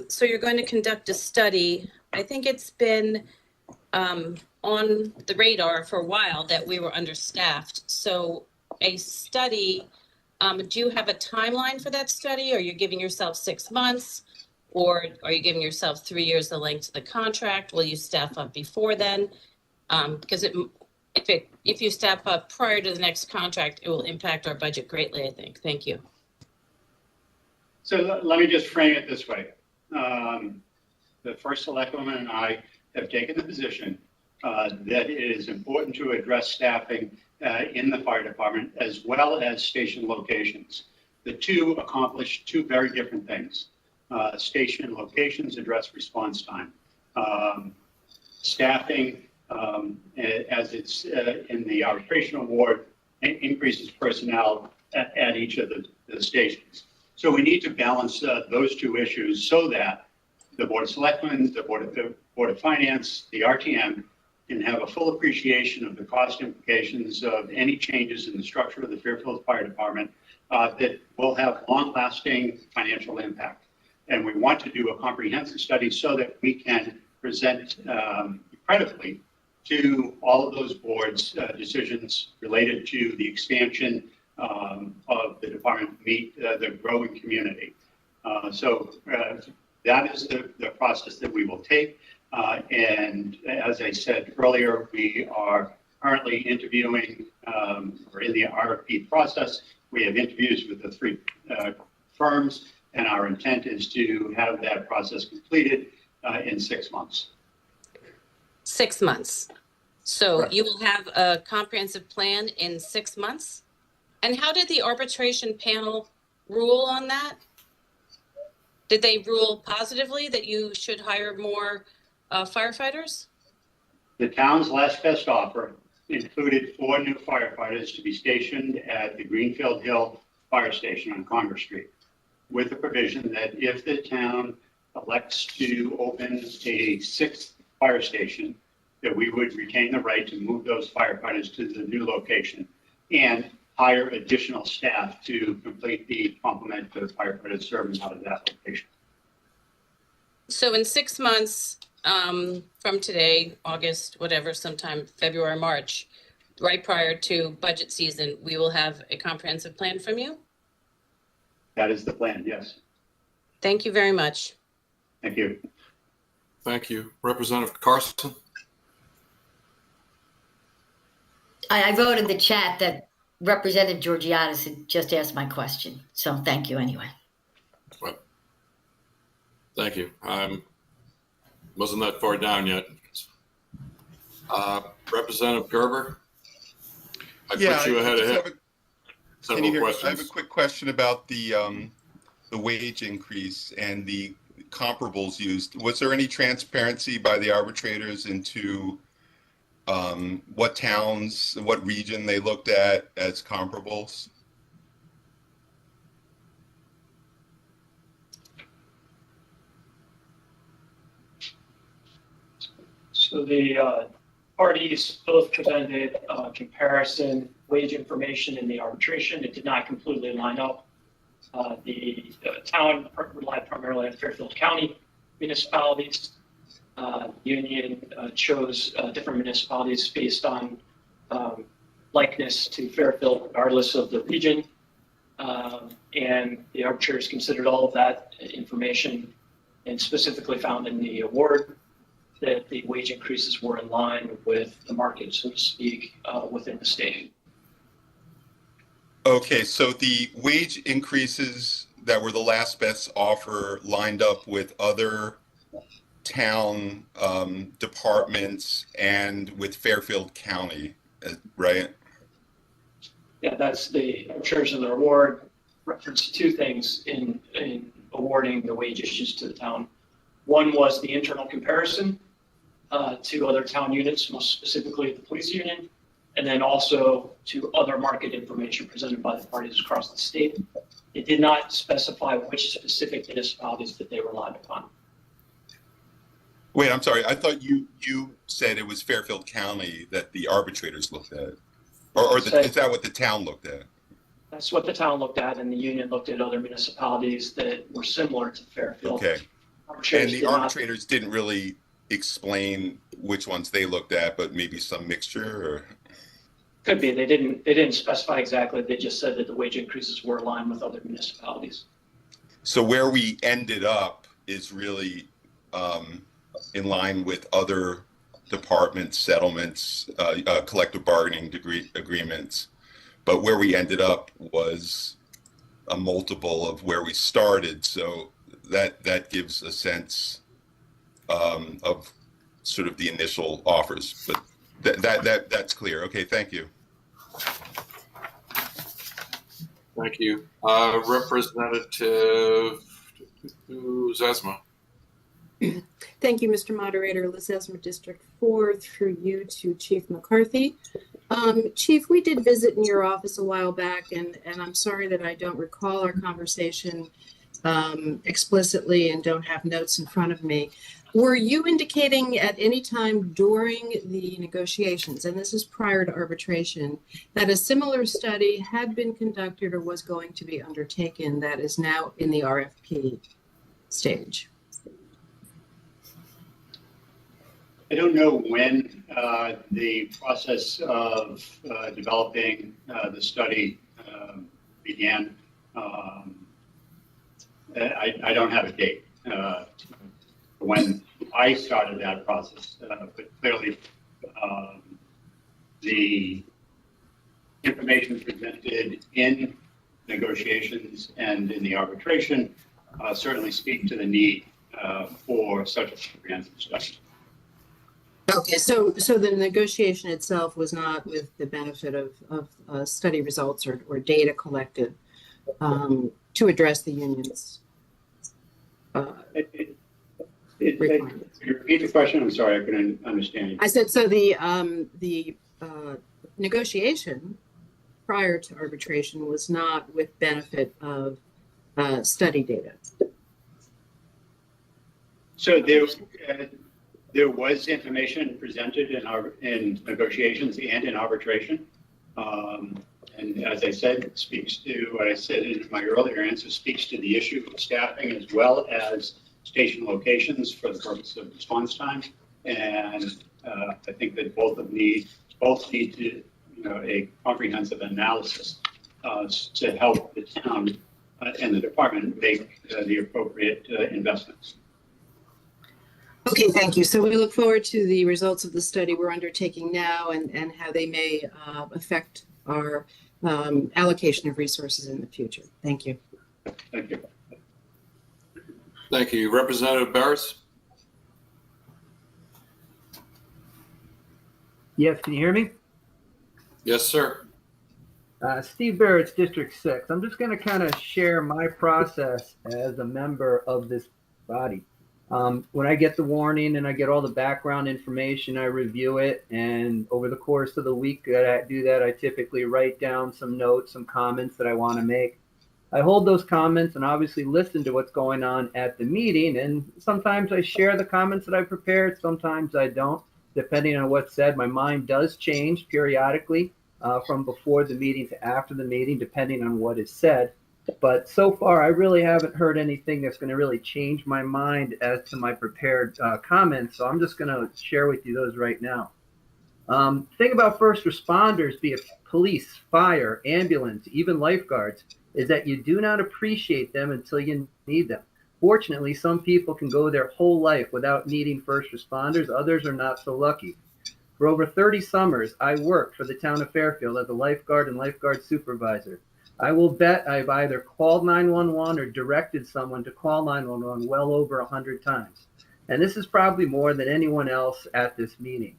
so you're going to conduct a study. I think it's been on the radar for a while that we were understaffed. So a study, do you have a timeline for that study? Are you giving yourself 6 months? Or are you giving yourself 3 years the length of the contract? Will you staff up before then? Because if you staff up prior to the next contract, it will impact our budget greatly, I think. Thank you. So let me just frame it this way. The first Selectwoman and I have taken the position that it is important to address staffing in the fire department as well as station locations. The two accomplish 2 very different things. Station locations address response time. Staffing, as it's in the arbitration award, increases personnel at each of the stations. So we need to balance those 2 issues so that the Board of Selectmen, the Board of Finance, the RTM can have a full appreciation of the cost implications of any changes in the structure of the Fairfield Fire Department that will have long-lasting financial impact. And we want to do a comprehensive study so that we can present credibly to all of those boards' decisions related to the expansion of the department to meet the growing community. So that is the process that we will take. And as I said earlier, we are currently interviewing, or in the RFP process. We have interviews with the 3 firms, and our intent is to have that process completed in 6 months. 6 months. So Right. you will have a comprehensive plan in 6 months? And how did the arbitration panel rule on that? Did they rule positively that you should hire more firefighters? The town's last best offer included 4 new firefighters to be stationed at the Greenfield Hill Fire Station on Congress Street, with the provision that if the town elects to open a 6th fire station, that we would retain the right to move those firefighters to the new location and hire additional staff to complete the complement of firefighters serving out of that location. So in 6 months from today, August, whatever, sometime February, March, right prior to budget season, we will have a comprehensive plan from you? That is the plan, yes. Thank you very much. Thank you. Thank you. Representative Carson? I wrote in the chat that Representative Georgiadis had just asked my question. So thank you anyway. Well, thank you. Wasn't that far down yet. Representative Gerber? I put you ahead of him. Can you hear? I have a quick question about the wage increase and the comparables used. Was there any transparency by the arbitrators into what towns, what region they looked at as comparables? So the parties both presented comparison wage information in the arbitration. It did not completely line up. The town relied primarily on Fairfield County municipalities. Union chose different municipalities based on likeness to Fairfield, regardless of the region. And the arbitrators considered all of that information and specifically found in the award that the wage increases were in line with the market, so to speak, within the state. Okay, so the wage increases that were the last best offer lined up with other town departments and with Fairfield County, right? Yeah, that's the arbitrators of the award referenced two things in awarding the wage issues to the town. One was the internal comparison to other town units, most specifically the police union, and then also to other market information presented by the parties across the state. It did not specify which specific municipalities that they relied upon. Wait, I'm sorry. I thought you said it was Fairfield County that the arbitrators looked at, or is that what the town looked at? That's what the town looked at, and the union looked at other municipalities that were similar to Fairfield. Okay. And the arbitrators didn't really explain which ones they looked at, but maybe some mixture, or could be. They didn't specify exactly. They just said that the wage increases were aligned with other municipalities. So where we ended up is really in line with other department settlements, collective bargaining agreements, but where we ended up was a multiple of where we started. So that gives a sense of sort of the initial offers, but that's clear. Okay, thank you. Thank you. Representative Zesma. Thank you, Mr. Moderator. Liz Esmer, District 4, through you to Chief McCarthy. Chief, we did visit in your office a while back, and I'm sorry that I don't recall our conversation explicitly and don't have notes in front of me. Were you indicating at any time during the negotiations, and this is prior to arbitration, that a similar study had been conducted or was going to be undertaken that is now in the RFP stage? I don't know when the process of developing the study began. I don't have a date when I started that process, but clearly the information presented in negotiations and in the arbitration certainly speak to the need for such a comprehensive study. Okay, so the negotiation itself was not with the benefit of study results or data collected to address the union's requirements. Repeat the question. I'm sorry, I couldn't understand you. I said, so the negotiation prior to arbitration was not with benefit of study data. So there was information presented in negotiations and in arbitration. And as I said, it speaks to what I said in my earlier answer, speaks to the issue of staffing as well as station locations for the purpose of response time. And I think that both need to, a comprehensive analysis to help the town and the department make the appropriate investments. Okay, thank you. So we look forward to the results of the study we're undertaking now and how they may affect our allocation of resources in the future. Thank you. Thank you. Thank you. Representative Barris? Yes, can you hear me? Yes, sir. Steve Barrett's District 6. I'm just going to kind of share my process as a member of this body. When I get the warning and I get all the background information, I review it. And over the course of the week that I do that, I typically write down some notes, some comments that I want to make. I hold those comments and obviously listen to what's going on at the meeting. And sometimes I share the comments that I prepared, sometimes I don't. Depending on what's said, my mind does change periodically from before the meeting to after the meeting, depending on what is said. But so far, I really haven't heard anything that's going to really change my mind as to my prepared comments. So I'm just going to share with you those right now. Thing about first responders, be it police, fire, ambulance, even lifeguards, is that you do not appreciate them until you need them. Fortunately, some people can go their whole life without needing first responders. Others are not so lucky. For over 30 summers, I worked for the town of Fairfield as a lifeguard and lifeguard supervisor. I will bet I've either called 911 or directed someone to call 911 well over 100 times. And this is probably more than anyone else at this meeting.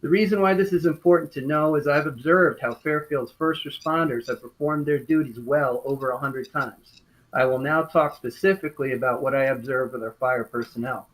The reason why this is important to know is I've observed how Fairfield's first responders have performed their duties well over 100 times. I will now talk specifically about what I observed with our fire personnel.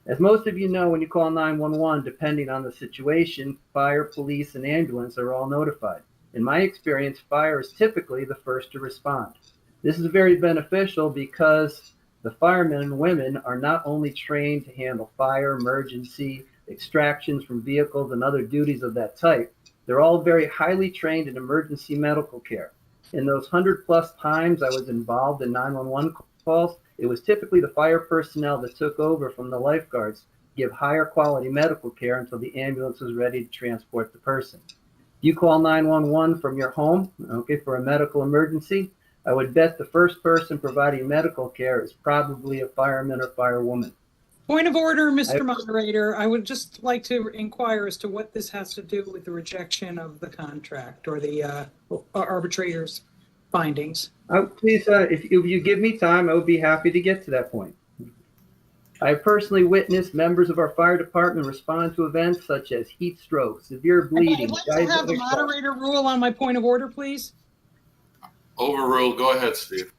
As most of you know, when you call 911, depending on the situation, fire, police, and ambulance are all notified. In my experience, fire is typically the first to respond. This is very beneficial because the firemen and women are not only trained to handle fire, emergency, extractions from vehicles, and other duties of that type, they're all very highly trained in emergency medical care. In those 100+ times I was involved in 911 calls, it was typically the fire personnel that took over from the lifeguards to give higher quality medical care until the ambulance was ready to transport the person. If you call 911 from your home, for a medical emergency, I would bet the first person providing medical care is probably a fireman or firewoman. Point of order, Mr. Moderator. I would just like to inquire as to what this has to do with the rejection of the contract or the arbitrator's findings. Please, if you give me time, I would be happy to get to that point. I have personally witnessed members of our fire department respond to events such as heat stroke, severe bleeding. I'd like to have the moderator rule on my point of order, please. Overruled. Go ahead, Steve.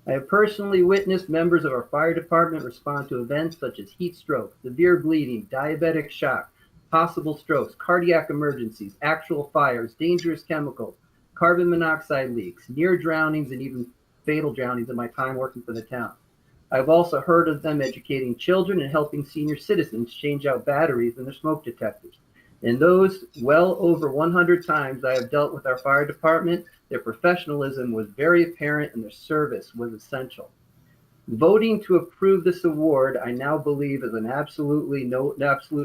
I have personally witnessed members of our fire department respond to events such as heat stroke, severe bleeding, diabetic shock, possible strokes, cardiac emergencies, actual fires, dangerous chemicals, carbon monoxide leaks, near drownings, and even fatal drownings in my time working for the town. I've also heard of them educating children and helping senior citizens change out batteries in their smoke detectors. In those well over 100 times I have dealt with our fire department, their professionalism was very apparent and their service was essential. Voting to approve this award, I now believe, is an absolute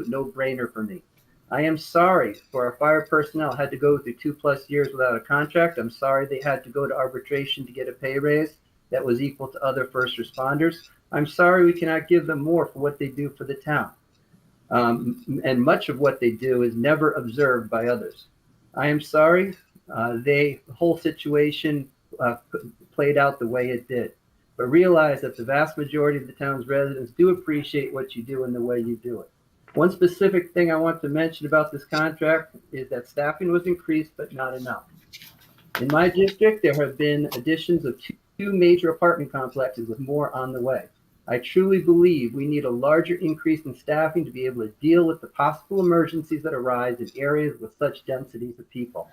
no-brainer for me. I am sorry for our fire personnel had to go through 2+ years without a contract. I'm sorry they had to go to arbitration to get a pay raise that was equal to other first responders. I'm sorry we cannot give them more for what they do for the town. And much of what they do is never observed by others. I am sorry the whole situation played out the way it did. But realize that the vast majority of the town's residents do appreciate what you do and the way you do it. One specific thing I want to mention about this contract is that staffing was increased, but not enough. In my district, there have been additions of two major apartment complexes with more on the way. I truly believe we need a larger increase in staffing to be able to deal with the possible emergencies that arise in areas with such densities of people.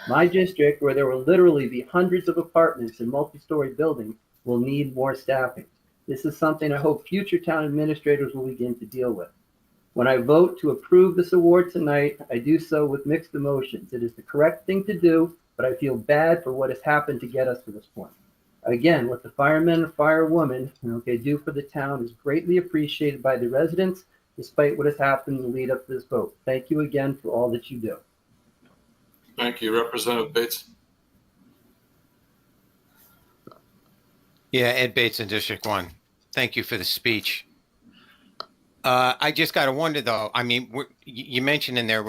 My district, where there will literally be hundreds of apartments and multi-story buildings, will need more staffing. This is something I hope future town administrators will begin to deal with. When I vote to approve this award tonight, I do so with mixed emotions. It is the correct thing to do, but I feel bad for what has happened to get us to this point. Again, what the firemen and firewomen do for the town is greatly appreciated by the residents, despite what has happened in the lead up to this vote. Thank you again for all that you do. Thank you. Representative Bates. Yeah, Ed Bates in District 1. Thank you for the speech. I just got to wonder, though. I mean, you mentioned in there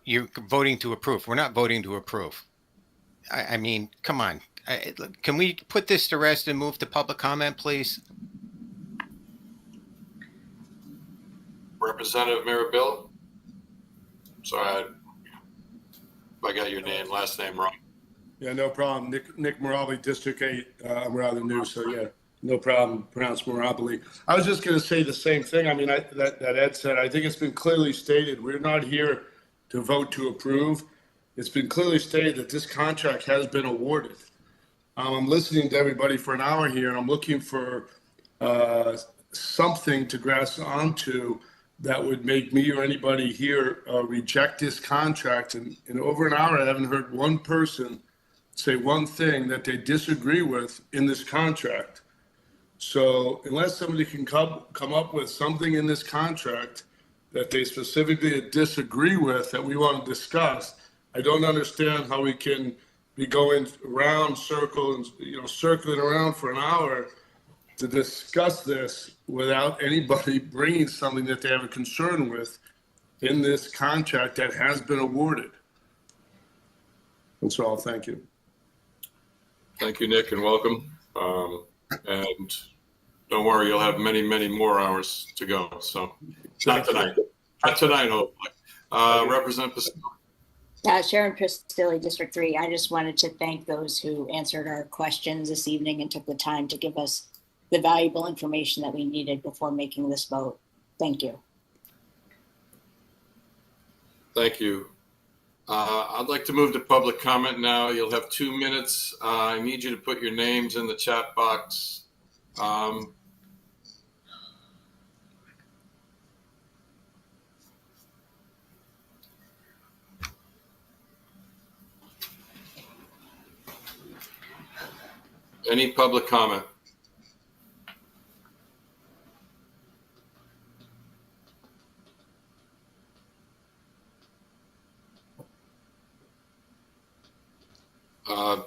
you're voting to approve. We're not voting to approve. I mean, come on. Can we put this to rest and move to public comment, please? Representative Mirabile. Sorry, I got your last name wrong. Yeah, no problem. Nick Morali, District 8. I'm rather new, so yeah. No problem. Pronounced Mirabile. I was just going to say the same thing. I mean, that Ed said, I think it's been clearly stated. We're not here to vote to approve. It's been clearly stated that this contract has been awarded. I'm listening to everybody for an hour here, and I'm looking for something to grasp onto that would make me or anybody here reject this contract. And in over an hour, I haven't heard one person say one thing that they disagree with in this contract. So unless somebody can come up with something in this contract that they specifically disagree with that we want to discuss, I don't understand how we can be going around circles, circling around for an hour to discuss this without anybody bringing something that they have a concern with in this contract that has been awarded. That's all. Thank you. Thank you, Nick, and welcome. And don't worry, you'll have many, many more hours to go. So not tonight. Not tonight, hopefully. Representative Pistilli. Sharon Pistilli, District 3. I just wanted to thank those who answered our questions this evening and took the time to give us the valuable information that we needed before making this vote. Thank you. Thank you. I'd like to move to public comment now. You'll have 2 minutes. I need you to put your names in the chat box. Any public comment?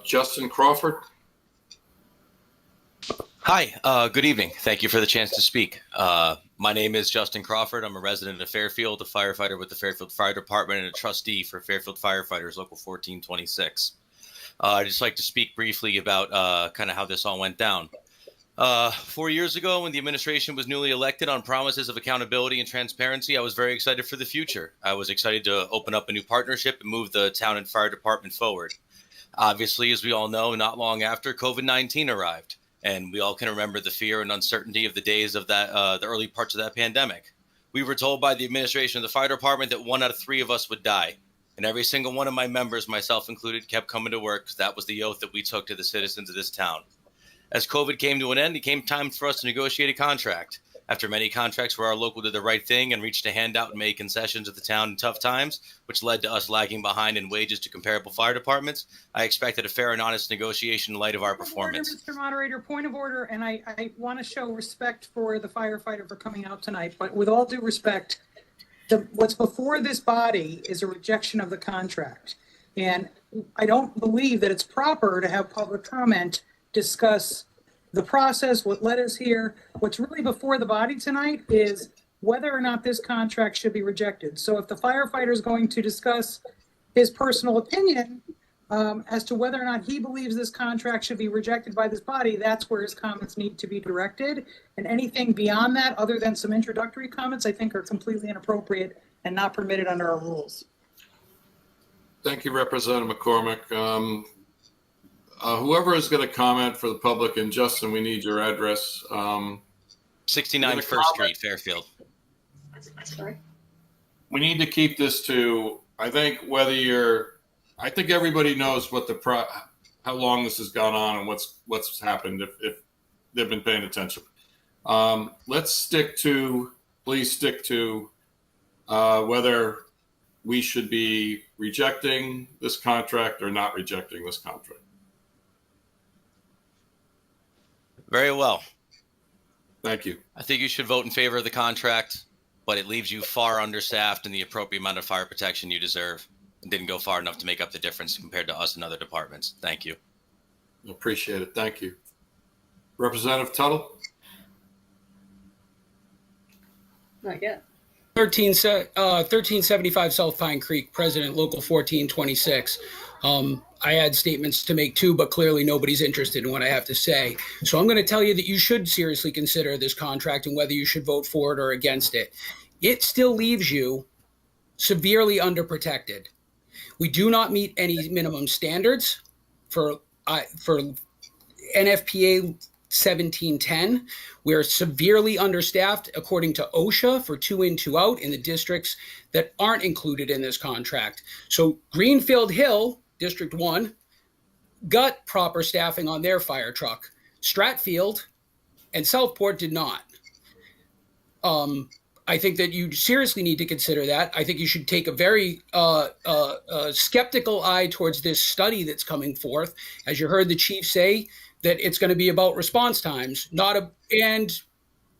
Justin Crawford. Hi, good evening. Thank you for the chance to speak. My name is Justin Crawford. I'm a resident of Fairfield, a firefighter with the Fairfield Fire Department, and a trustee for Fairfield Firefighters Local 1426. I'd just like to speak briefly about kind of how this all went down. 4 years ago, when the administration was newly elected on promises of accountability and transparency, I was very excited for the future. I was excited to open up a new partnership and move the town and fire department forward. Obviously, as we all know, not long after, COVID-19 arrived, and we all can remember the fear and uncertainty of the days of that, the early parts of that pandemic. We were told by the administration of the fire department that 1 out of 3 of us would die. And every single one of my members, myself included, kept coming to work because that was the oath that we took to the citizens of this town. As COVID came to an end, it came time for us to negotiate a contract. After many contracts where our local did the right thing and reached a handout and made concessions at the town in tough times, which led to us lagging behind in wages to comparable fire departments, I expected a fair and honest negotiation in light of our performance. Mr. Moderator, point of order, and I want to show respect for the firefighter for coming out tonight, but with all due respect, what's before this body is a rejection of the contract. And I don't believe that it's proper to have public comment discuss the process, what led us here. What's really before the body tonight is whether or not this contract should be rejected. So if the firefighter is going to discuss his personal opinion as to whether or not he believes this contract should be rejected by this body, that's where his comments need to be directed. And anything beyond that, other than some introductory comments, I think are completely inappropriate and not permitted under our rules. Thank you, Representative McCormick. Whoever is going to comment for the public, and Justin, we need your address. 69 First Street, Fairfield. Sorry. We need to keep this to, I think everybody knows what how long this has gone on and what's happened if they've been paying attention. Let's please stick to whether we should be rejecting this contract or not rejecting this contract. Very well. Thank you. I think you should vote in favor of the contract, but it leaves you far understaffed in the appropriate amount of fire protection you deserve and didn't go far enough to make up the difference compared to us and other departments. Thank you. Appreciate it. Thank you. Representative Tuttle? Not yet. 1375 South Pine Creek, President, Local 1426. I had statements to make too, but clearly nobody's interested in what I have to say. So I'm going to tell you that you should seriously consider this contract and whether you should vote for it or against it. It still leaves you severely underprotected. We do not meet any minimum standards for NFPA 1710. We're severely understaffed, according to OSHA, for 2 in, 2 out in the districts that aren't included in this contract. So Greenfield Hill, District 1, got proper staffing on their fire truck. Stratfield and Southport did not. I think that you seriously need to consider that. I think you should take a very skeptical eye towards this study that's coming forth. As you heard the chief say, that it's going to be about response times,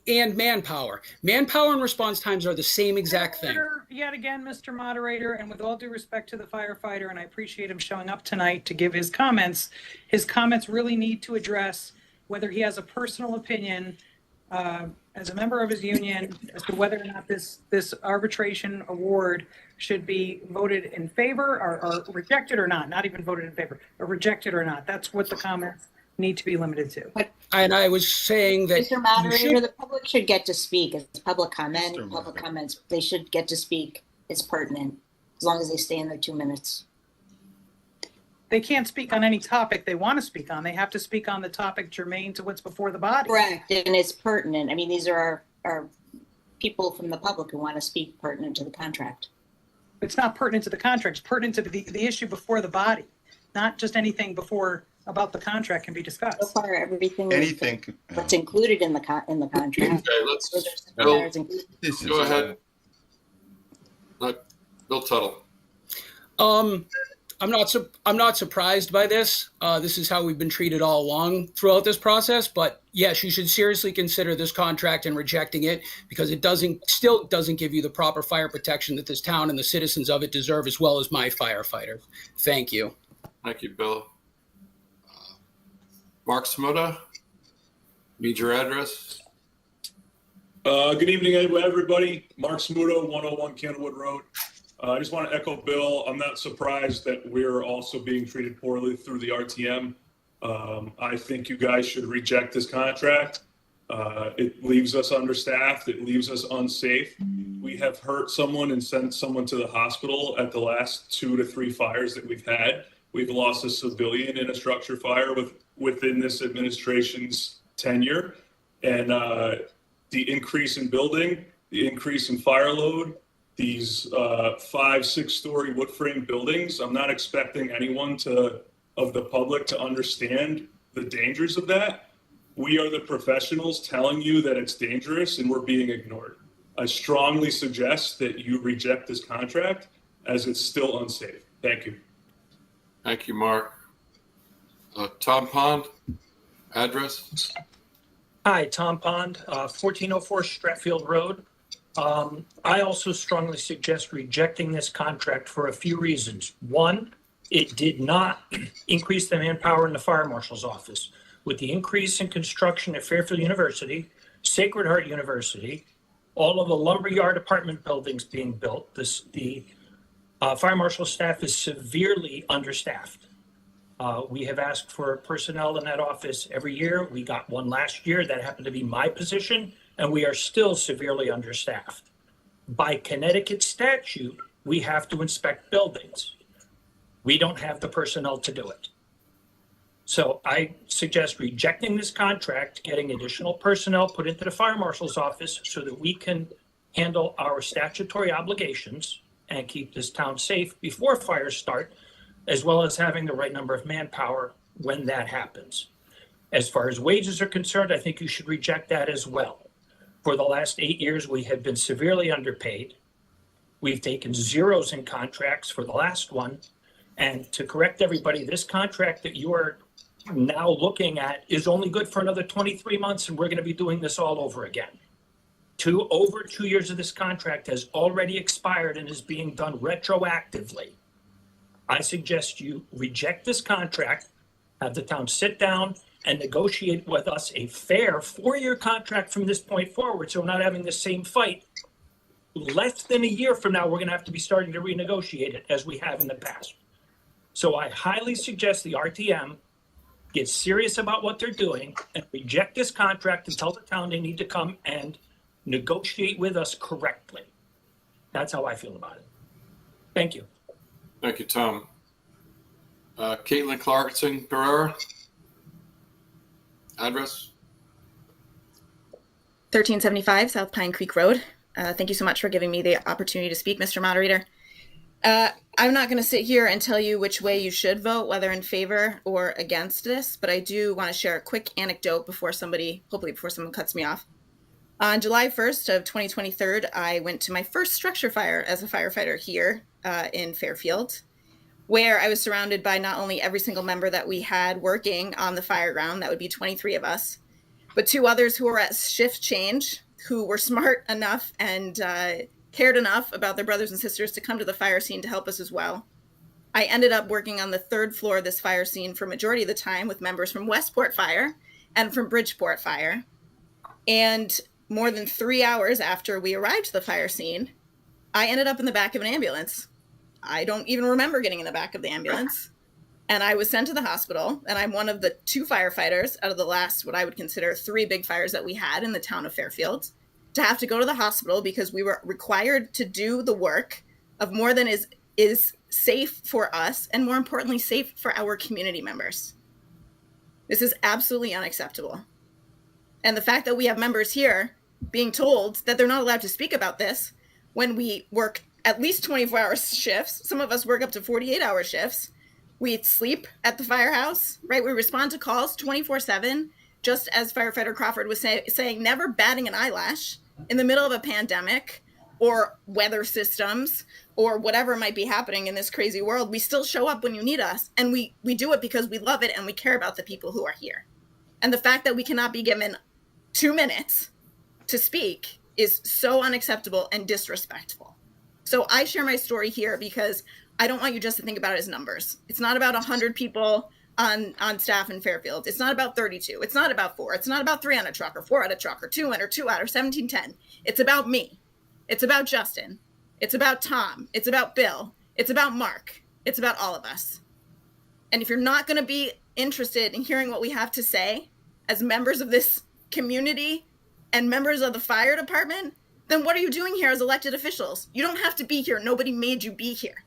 and manpower. Manpower and response times are the same exact thing. Yet again, Mr. Moderator, and with all due respect to the firefighter, and I appreciate him showing up tonight to give his comments really need to address whether he has a personal opinion as a member of his union as to whether or not this arbitration award should be voted in favor or rejected or not even voted in favor, or rejected or not. That's what the comments need to be limited to. And I was saying that Mr. Moderator, the public should get to speak. It's public comment, public comments. They should get to speak. It's pertinent, as long as they stay in their 2 minutes. They can't speak on any topic they want to speak on. They have to speak on the topic germane to what's before the body. Correct, and it's pertinent. I mean, these are our people from the public who want to speak pertinent to the contract. It's not pertinent to the contract. It's pertinent to the issue before the body, not just anything before about the contract can be discussed. So far, everything Anything. that's included in the contract. Okay, let's go ahead. Bill Tuttle. I'm not surprised by this. This is how we've been treated all along throughout this process. But yes, you should seriously consider this contract and rejecting it, because it still doesn't give you the proper fire protection that this town and the citizens of it deserve, as well as my firefighters. Thank you. Thank you, Bill. Mark Smuda, need your address. Good evening, everybody. Mark Smuda, 101 Candlewood Road. I just want to echo Bill. I'm not surprised that we're also being treated poorly through the RTM. I think you guys should reject this contract. It leaves us understaffed. It leaves us unsafe. We have hurt someone and sent someone to the hospital at the last 2 to 3 fires that we've had. We've lost a civilian in a structure fire within this administration's tenure. And the increase in building, the increase in fire load, these 5-6-story wood frame buildings, I'm not expecting anyone of the public to understand the dangers of that. We are the professionals telling you that it's dangerous and we're being ignored. I strongly suggest that you reject this contract as it's still unsafe. Thank you. Thank you, Mark. Tom Pond, address? Hi, Tom Pond, 1404 Stratfield Road. I also strongly suggest rejecting this contract for a few reasons. One, it did not increase the manpower in the fire marshal's office. With the increase in construction at Fairfield University, Sacred Heart University, all of the lumberyard apartment buildings being built, the fire marshal staff is severely understaffed. We have asked for personnel in that office every year. We got one last year. That happened to be my position, and we are still severely understaffed. By Connecticut statute, we have to inspect buildings. We don't have the personnel to do it. So I suggest rejecting this contract, getting additional personnel put into the fire marshal's office so that we can handle our statutory obligations and keep this town safe before fires start, as well as having the right number of manpower when that happens. As far as wages are concerned, I think you should reject that as well. For the last 8 years, we have been severely underpaid. We've taken zeros in contracts for the last one. And to correct everybody, this contract that you are now looking at is only good for another 23 months, and we're going to be doing this all over again. Over 2 years of this contract has already expired and is being done retroactively. I suggest you reject this contract, have the town sit down and negotiate with us a fair 4-year contract from this point forward, so we're not having the same fight. Less than a year from now, we're going to have to be starting to renegotiate it as we have in the past. So I highly suggest the RTM get serious about what they're doing and reject this contract and tell the town they need to come and negotiate with us correctly. That's how I feel about it. Thank you. Thank you, Tom. Caitlin Clarkson Pereira, address? 1375 South Pine Creek Road. Thank you so much for giving me the opportunity to speak, Mr. Moderator. I'm not going to sit here and tell you which way you should vote, whether in favor or against this, but I do want to share a quick anecdote before someone cuts me off. On July 1st of 2023, I went to my first structure fire as a firefighter here in Fairfield, where I was surrounded by not only every single member that we had working on the fire ground, that would be 23 of us, but 2 others who were at shift change, who were smart enough and cared enough about their brothers and sisters to come to the fire scene to help us as well. I ended up working on the 3rd floor of this fire scene for majority of the time with members from Westport Fire and from Bridgeport Fire. And more than 3 hours after we arrived to the fire scene, I ended up in the back of an ambulance. I don't even remember getting in the back of the ambulance. And I was sent to the hospital, and I'm one of the 2 firefighters out of the last, what I would consider 3 big fires that we had in the town of Fairfield, to have to go to the hospital because we were required to do the work of more than is safe for us, and more importantly, safe for our community members. This is absolutely unacceptable. And the fact that we have members here being told that they're not allowed to speak about this when we work at least 24-hour shifts, some of us work up to 48-hour shifts, we sleep at the firehouse, right? We respond to calls 24/7, just as Firefighter Crawford was saying, never batting an eyelash in the middle of a pandemic or weather systems or whatever might be happening in this crazy world. We still show up when you need us, and we do it because we love it and we care about the people who are here. And the fact that we cannot be given 2 minutes to speak is so unacceptable and disrespectful. So I share my story here because I don't want you just to think about it as numbers. It's not about 100 people on staff in Fairfield. It's not about 32. It's not about 4. It's not about 3 on a truck or 4 on a truck or 2 on or 2 out or 1710. It's about me. It's about Justin. It's about Tom. It's about Bill. It's about Mark. It's about all of us. And if you're not going to be interested in hearing what we have to say as members of this community and members of the fire department, then what are you doing here as elected officials? You don't have to be here. Nobody made you be here.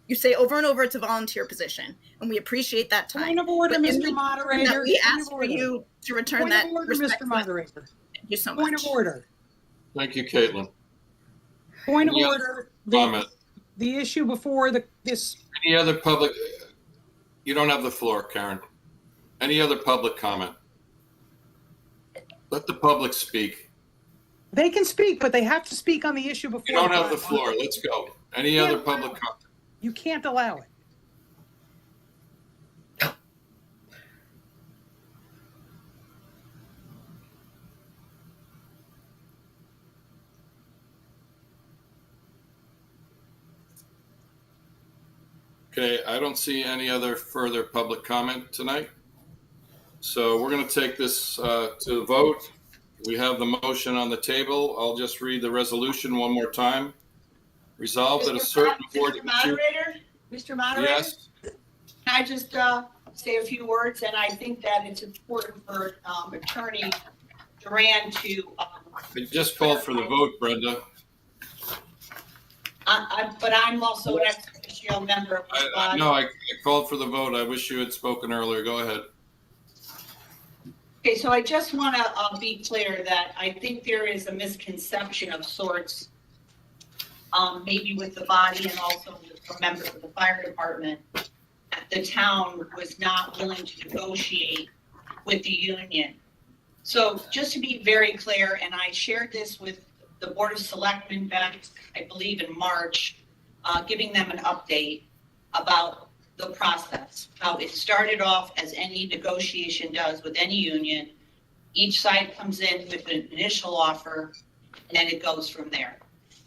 You say over and over it's a volunteer position, and we appreciate that time. Point of order, But Mr. Moderator. we ask for you to return that respect. Mr. Moderator. Thank you so much. Point of order. Thank you, Caitlin. Point of Any order. comment? The issue before this. Any other public? You don't have the floor, Karen. Any other public comment? Let the public speak. They can speak, but they have to speak on the issue before. You don't have the floor. Let's go. Any other public comment? You can't allow it. Okay, I don't see any other further public comment tonight. So we're going to take this to the vote. We have the motion on the table. I'll just read the resolution one more time. Resolved that a certain board. Mr. Moderator? Yes. Can I just say a few words? And I think that it's important for Attorney Duran to. I just called for the vote, Brenda. But I'm also an ex officio member of this body. No, I called for the vote. I wish you had spoken earlier. Go ahead. Okay, so I just want to be clear that I think there is a misconception of sorts, maybe with the body and also with members of the fire department, that the town was not willing to negotiate with the union. So just to be very clear, and I shared this with the Board of Selectmen back, I believe in March, giving them an update about the process, how it started off as any negotiation does with any union. Each side comes in with an initial offer, and then it goes from there.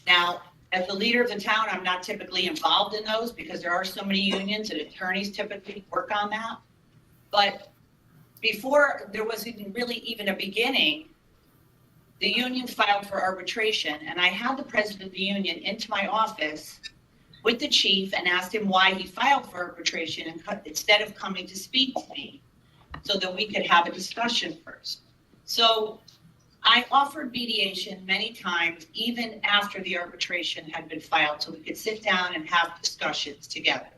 Now, as the leader of the town, I'm not typically involved in those because there are so many unions and attorneys typically work on that. But before there was really even a beginning, the union filed for arbitration, and I had the president of the union into my office with the chief and asked him why he filed for arbitration and instead of coming to speak to me so that we could have a discussion first. So I offered mediation many times, even after the arbitration had been filed, so we could sit down and have discussions together.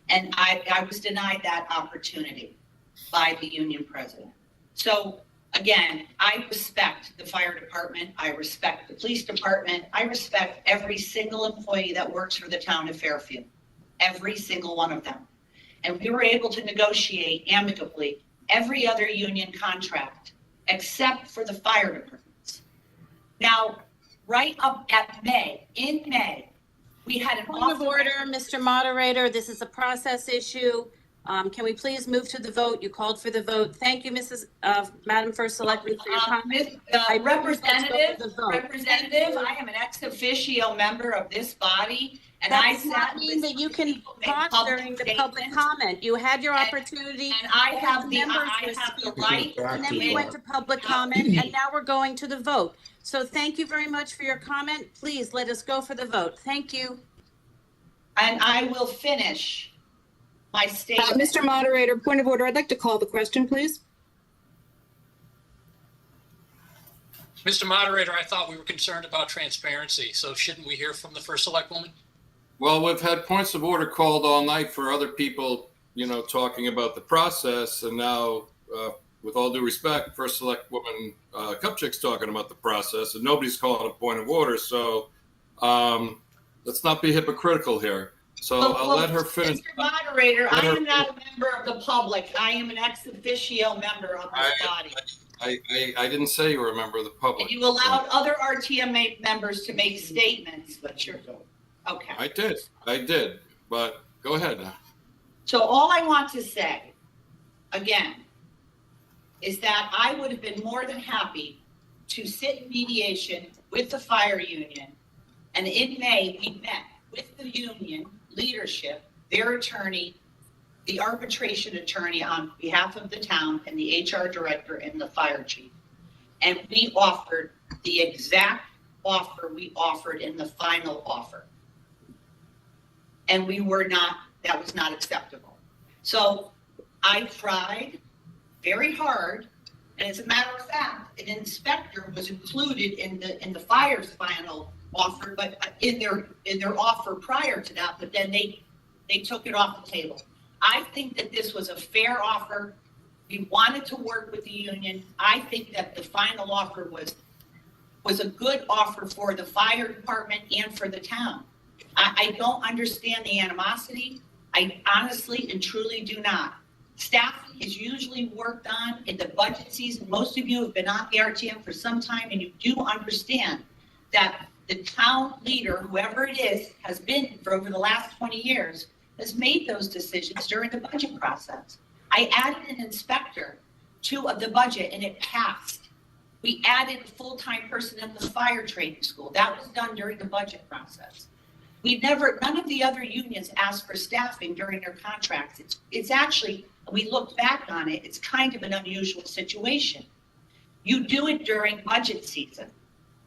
And I was denied that opportunity by the union president. So Again, I respect the fire department. I respect the police department. I respect every single employee that works for the town of Fairfield. Every single one of them. And we were able to negotiate amicably every other union contract except for the fire departments. Now, right up at in May, we had an Point of order, Mr. Moderator. This is a process issue. Can we please move to the vote? You called for the vote. Thank you, Madam First Selectman, for your comment. Representative, I am an ex officio member of this body, and That I does not mean that you can talk during the public comment. You had your opportunity. And I have the right. And then we went to public comment, and now we're going to the vote. So thank you very much for your comment. Please let us go for the vote. Thank you. And I will finish my statement. Mr. Moderator, point of order. I'd like to call the question, please. Mr. Moderator, I thought we were concerned about transparency, so shouldn't we hear from the first selectwoman? Well, we've had points of order called all night for other people, talking about the process. And now, with all due respect, First Selectwoman Kupchik's talking about the process, and nobody's calling a point of order. So let's not be hypocritical here. So I'll let her finish. Mr. Moderator, I am not a member of the public. I am an ex officio member of this body. I didn't say you were a member of the public. And you allowed other RTM members to make statements, but you're okay. I did, but go ahead. So all I want to say, again, is that I would have been more than happy to sit in mediation with the fire union. And in May, we met with the union leadership, their attorney, the arbitration attorney on behalf of the town, and the HR director and the fire chief. And we offered the exact offer we offered in the final offer. And that was not acceptable. So I tried very hard, and as a matter of fact, an inspector was included in the fire's final offer, but in their offer prior to that, but then they took it off the table. I think that this was a fair offer. We wanted to work with the union. I think that the final offer was a good offer for the fire department and for the town. I don't understand the animosity. I honestly and truly do not. Staffing is usually worked on in the budget season. Most of you have been on the RTM for some time, and you do understand that the town leader, whoever it is, has been for over the last 20 years, has made those decisions during the budget process. I added an inspector to the budget, and it passed. We added a full-time person in the fire training school. That was done during the budget process. None of the other unions asked for staffing during their contracts. It's actually, we look back on it, it's kind of an unusual situation. You do it during budget season.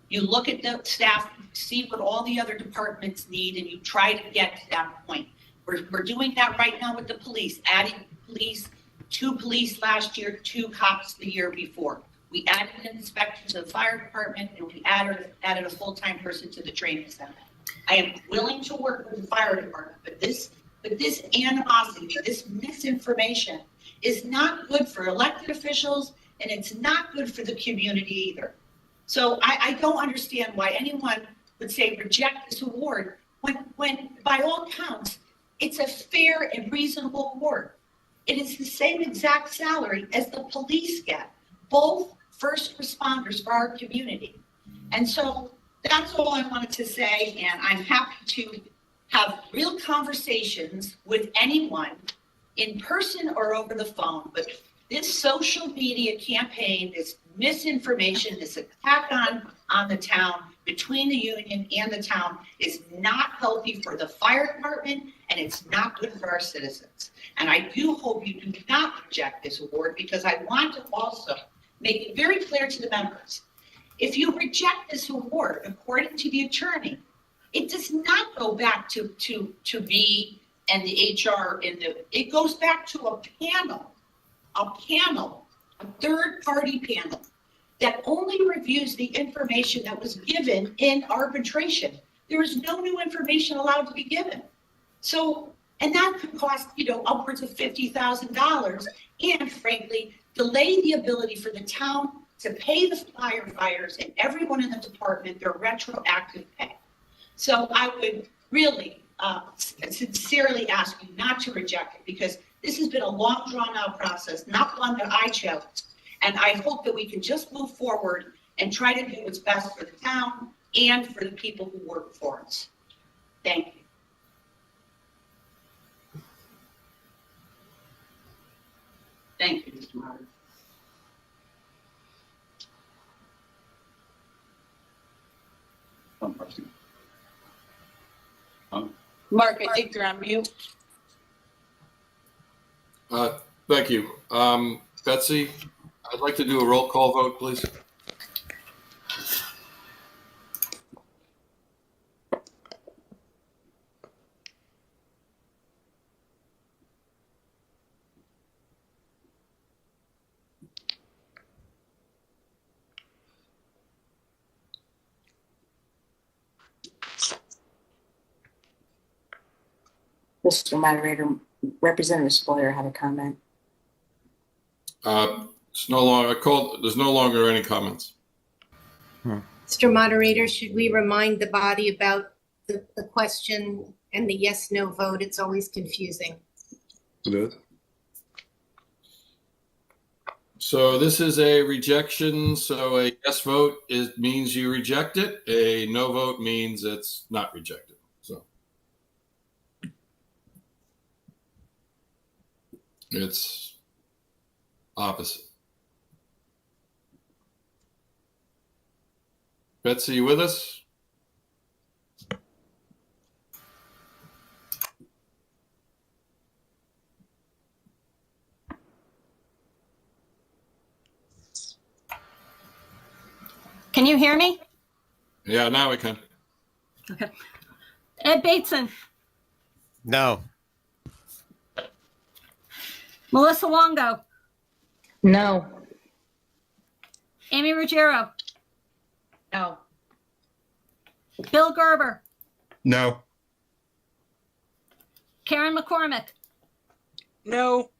You look at the staff, see what all the other departments need, and you try to get to that point. We're doing that right now with the police, adding police, 2 police last year, 2 cops the year before. We added an inspector to the fire department, and we added a full-time person to the training center. I am willing to work with the fire department, but this animosity, this misinformation is not good for elected officials, and it's not good for the community either. So I don't understand why anyone would say reject this award when by all counts, it's a fair and reasonable award. It is the same exact salary as the police get, both first responders for our community. And so that's all I wanted to say, and I'm happy to have real conversations with anyone in person or over the phone. But this social media campaign, this misinformation, this attack on the town between the union and the town is not healthy for the fire department, and it's not good for our citizens. And I do hope you do not reject this award, because I want to also make it very clear to the members. If you reject this award, according to the attorney, it does not go back to me and the HR it goes back to a third-party panel that only reviews the information that was given in arbitration. There is no new information allowed to be given. So And that could cost, upwards of $50,000 and frankly, delay the ability for the town to pay the firefighters and everyone in the department their retroactive pay. So I would really sincerely ask you not to reject it, because this has been a long drawn out process, not one that I chose. And I hope that we can just move forward and try to do what's best for the town and for the people who work for us. Thank you. Thank you, Mr. Martin. Mark, I think you're on mute. Thank you. Betsy, I'd like to do a roll call vote, please. Mr. Moderator, Representative Spoyer had a comment. It's no longer there's no longer any comments. Mr. Moderator, should we remind the body about the question and the yes/no vote? It's always confusing. Good. So this is a rejection. So a yes vote means you reject it. A no vote means it's not rejected. So it's opposite. Betsy, you with us? Can you hear me? Yeah, now we can. Okay. Ed Bateson, No. Melissa Longo, No. Amy Ruggiero, No. Bill Gerber, No. Karen McCormick, No.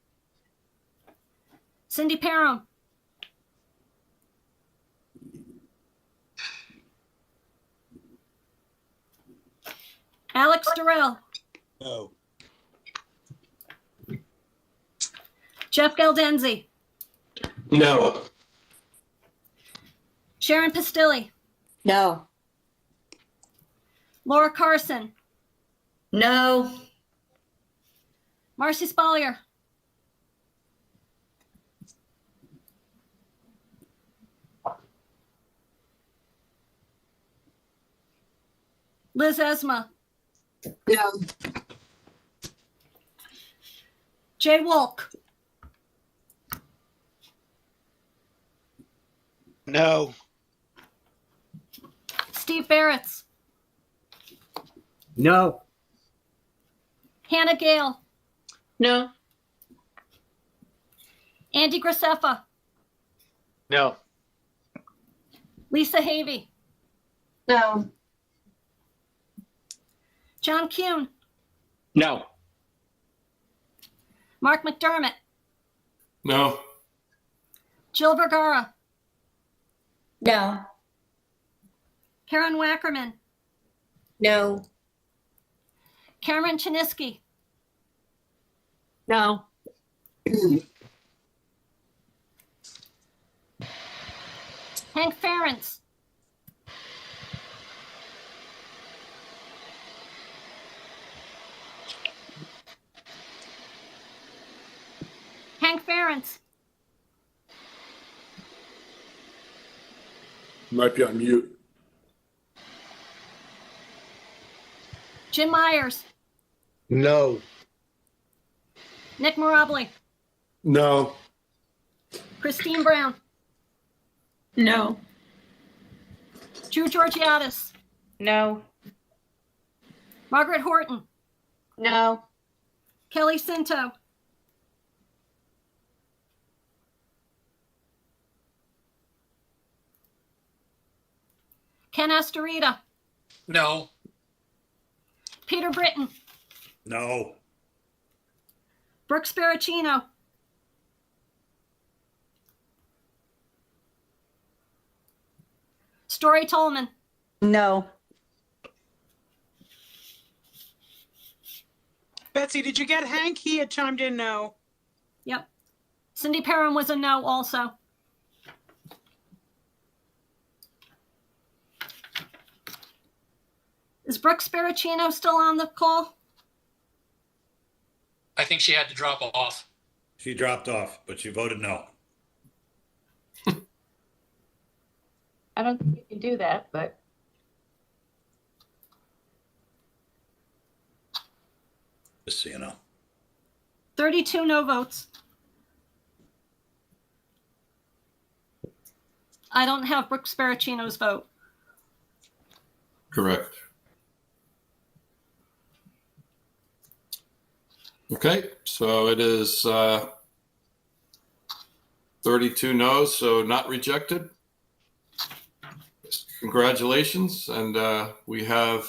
Cindy Perron, Alex Durrell, No. Jeff Galdenzi, No. Sharon Pastilli, No. Laura Carson, No. Marcy Spalier, Liz Esma, No. Jay Wolk, No. Steve Barretts, No. Hannah Gale, No. Andy Graceffa, No. Lisa Havey, No. John Kuhn, No. Mark McDermott, No. Jill Vergara, No. Karen Wackerman, No. Cameron Chiniski, No. Hank Ferentz, Hank Ferentz, Might be on mute. Jim Myers, No. Nick Marabli, No. Christine Brown, No. Drew Georgiadis, No. Margaret Horton, No. Kelly Cinto, Ken Astorita, No. Peter Britton, No. Brooks Baracchino, Story Tolman, No. Betsy, did you get Hank? He had chimed in no. yep. Cindy Perrin was a no also. Is Brooks Baracchino still on the call? I think she had to drop off. She dropped off, but she voted no. I don't think you can do that, but. Just so you know. 32 no votes. I don't have Brooks Baracchino's vote. Correct. Okay, so it is 32 no's, so not rejected. Congratulations, and we have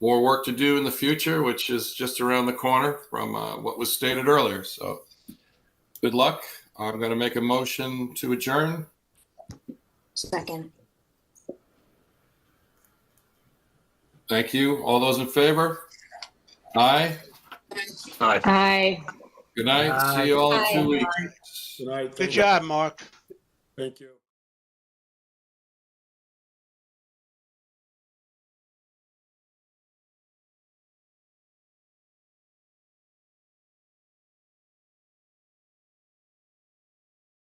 more work to do in the future, which is just around the corner from what was stated earlier. So good luck. I'm going to make a motion to adjourn. Second. Thank you. All those in favor? Aye. Aye. Aye. Good night. See you all in 2 weeks. Good night. Good job, Mark. Thank you.